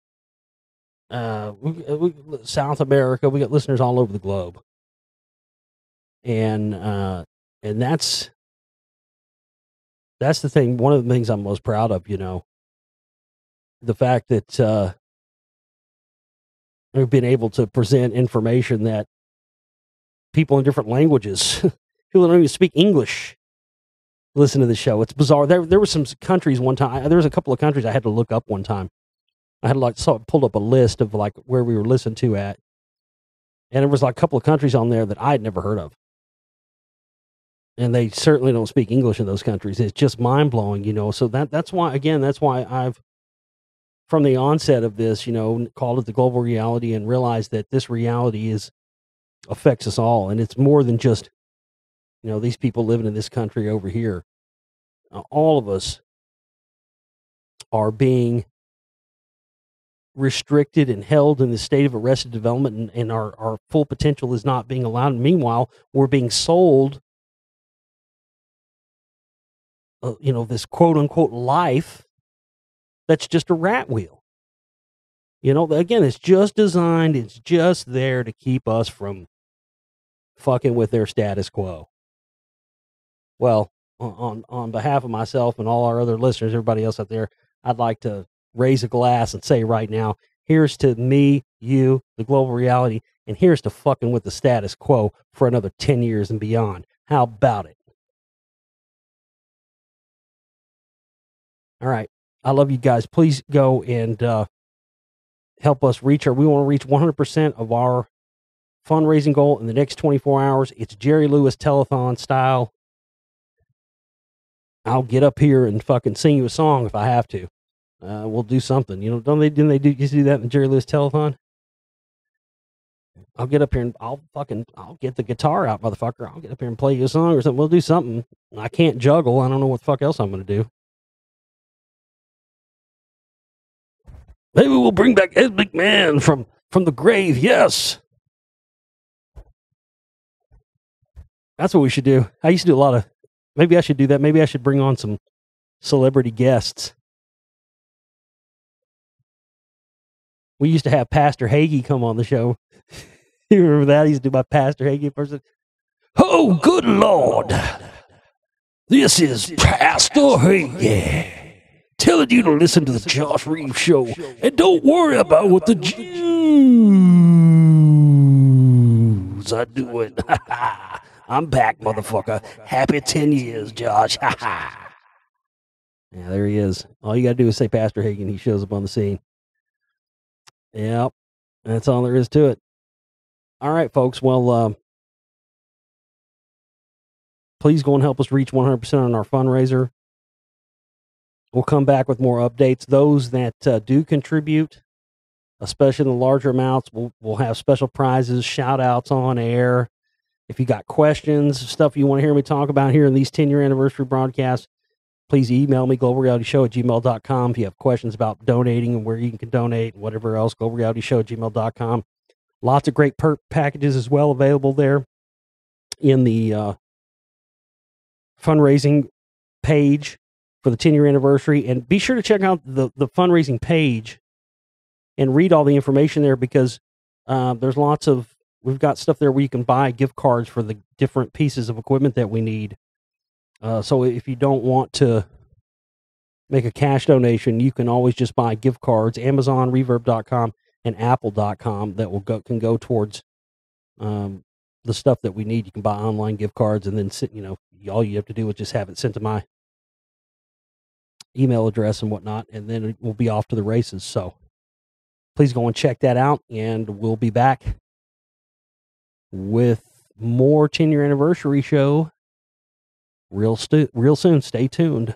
South America. We got listeners all over the globe. And that's the thing. One of the things I'm most proud of, the fact that we've been able to present information that people in different languages, people that don't even speak English, listen to the show. It's bizarre. There were some countries one time. There was a couple of countries I had to look up one time. I had pulled up a list of like where we were listened to at, And there was like a couple of countries on there that I'd never heard of. And they certainly don't speak English in those countries. It's just mind blowing, you know. So that's why I've, from the onset of this, you know, called it the global reality and realized that this reality affects us all. And it's more than just, you know, these people living in this country over here. All of us are being restricted and held in the state of arrested development, and our full potential is not being allowed. And meanwhile, we're being sold, you know, this quote unquote life that's just a rat wheel. You know, again, it's just designed, it's just there to keep us from fucking with their status quo. Well, on behalf of myself and all our other listeners, everybody else out there, I'd like to raise a glass and say right now, here's to me, you, the global reality, and here's to fucking with the status quo for another 10 years and beyond. How about it? All right. I love you guys. Please go and help us we want to reach 100% of our fundraising goal in the next 24 hours. It's Jerry Lewis telethon style. I'll get up here and fucking sing you a song if I have to. We'll do something. You know, didn't they do that in the Jerry Lewis telethon? I'll get up here and I'll get the guitar out, motherfucker. I'll get up here and play you a song or something. We'll do something. I can't juggle. I don't know what the fuck else I'm going to do. Maybe we'll bring back Ed McMahon from the grave. Yes. That's what we should do. I used to do maybe I should do that. Maybe I should bring on some celebrity guests. We used to have Pastor Hagee come on the show. You remember that? He used to do my Pastor Hagee person. Oh, good Lord. This is Pastor Hagee telling you to listen to the Josh Reeves Show and don't worry about what the Jews are doing. I'm back, motherfucker. Happy 10 years, Josh. Yeah, there he is. All you got to do is say Pastor Hagee and he shows up on the scene. Yep. That's all there is to it. All right, folks. Well, please go and help us reach 100% on our fundraiser. We'll come back with more updates. Those that do contribute, especially in the larger amounts, we'll have special prizes, shout outs on air. If you got questions, stuff you want to hear me talk about here in these 10-year anniversary broadcasts, please email me, globalrealityshow@gmail.com. If you have questions about donating and where you can donate and whatever else, globalrealityshow@gmail.com. Lots of great perk packages as well available there in the fundraising page for the 10-year anniversary. And be sure to check out the fundraising page and read all the information there, because we've got stuff there where you can buy gift cards for the different pieces of equipment that we need. So if you don't want to make a cash donation, you can always just buy gift cards, Amazon, Reverb.com, and Apple.com that can go towards the stuff that we need. You can buy online gift cards and then all you have to do is just have it sent to my email address and whatnot, and then it will be off to the races. So please go and check that out, and we'll be back with more 10-year anniversary show real soon. Stay tuned.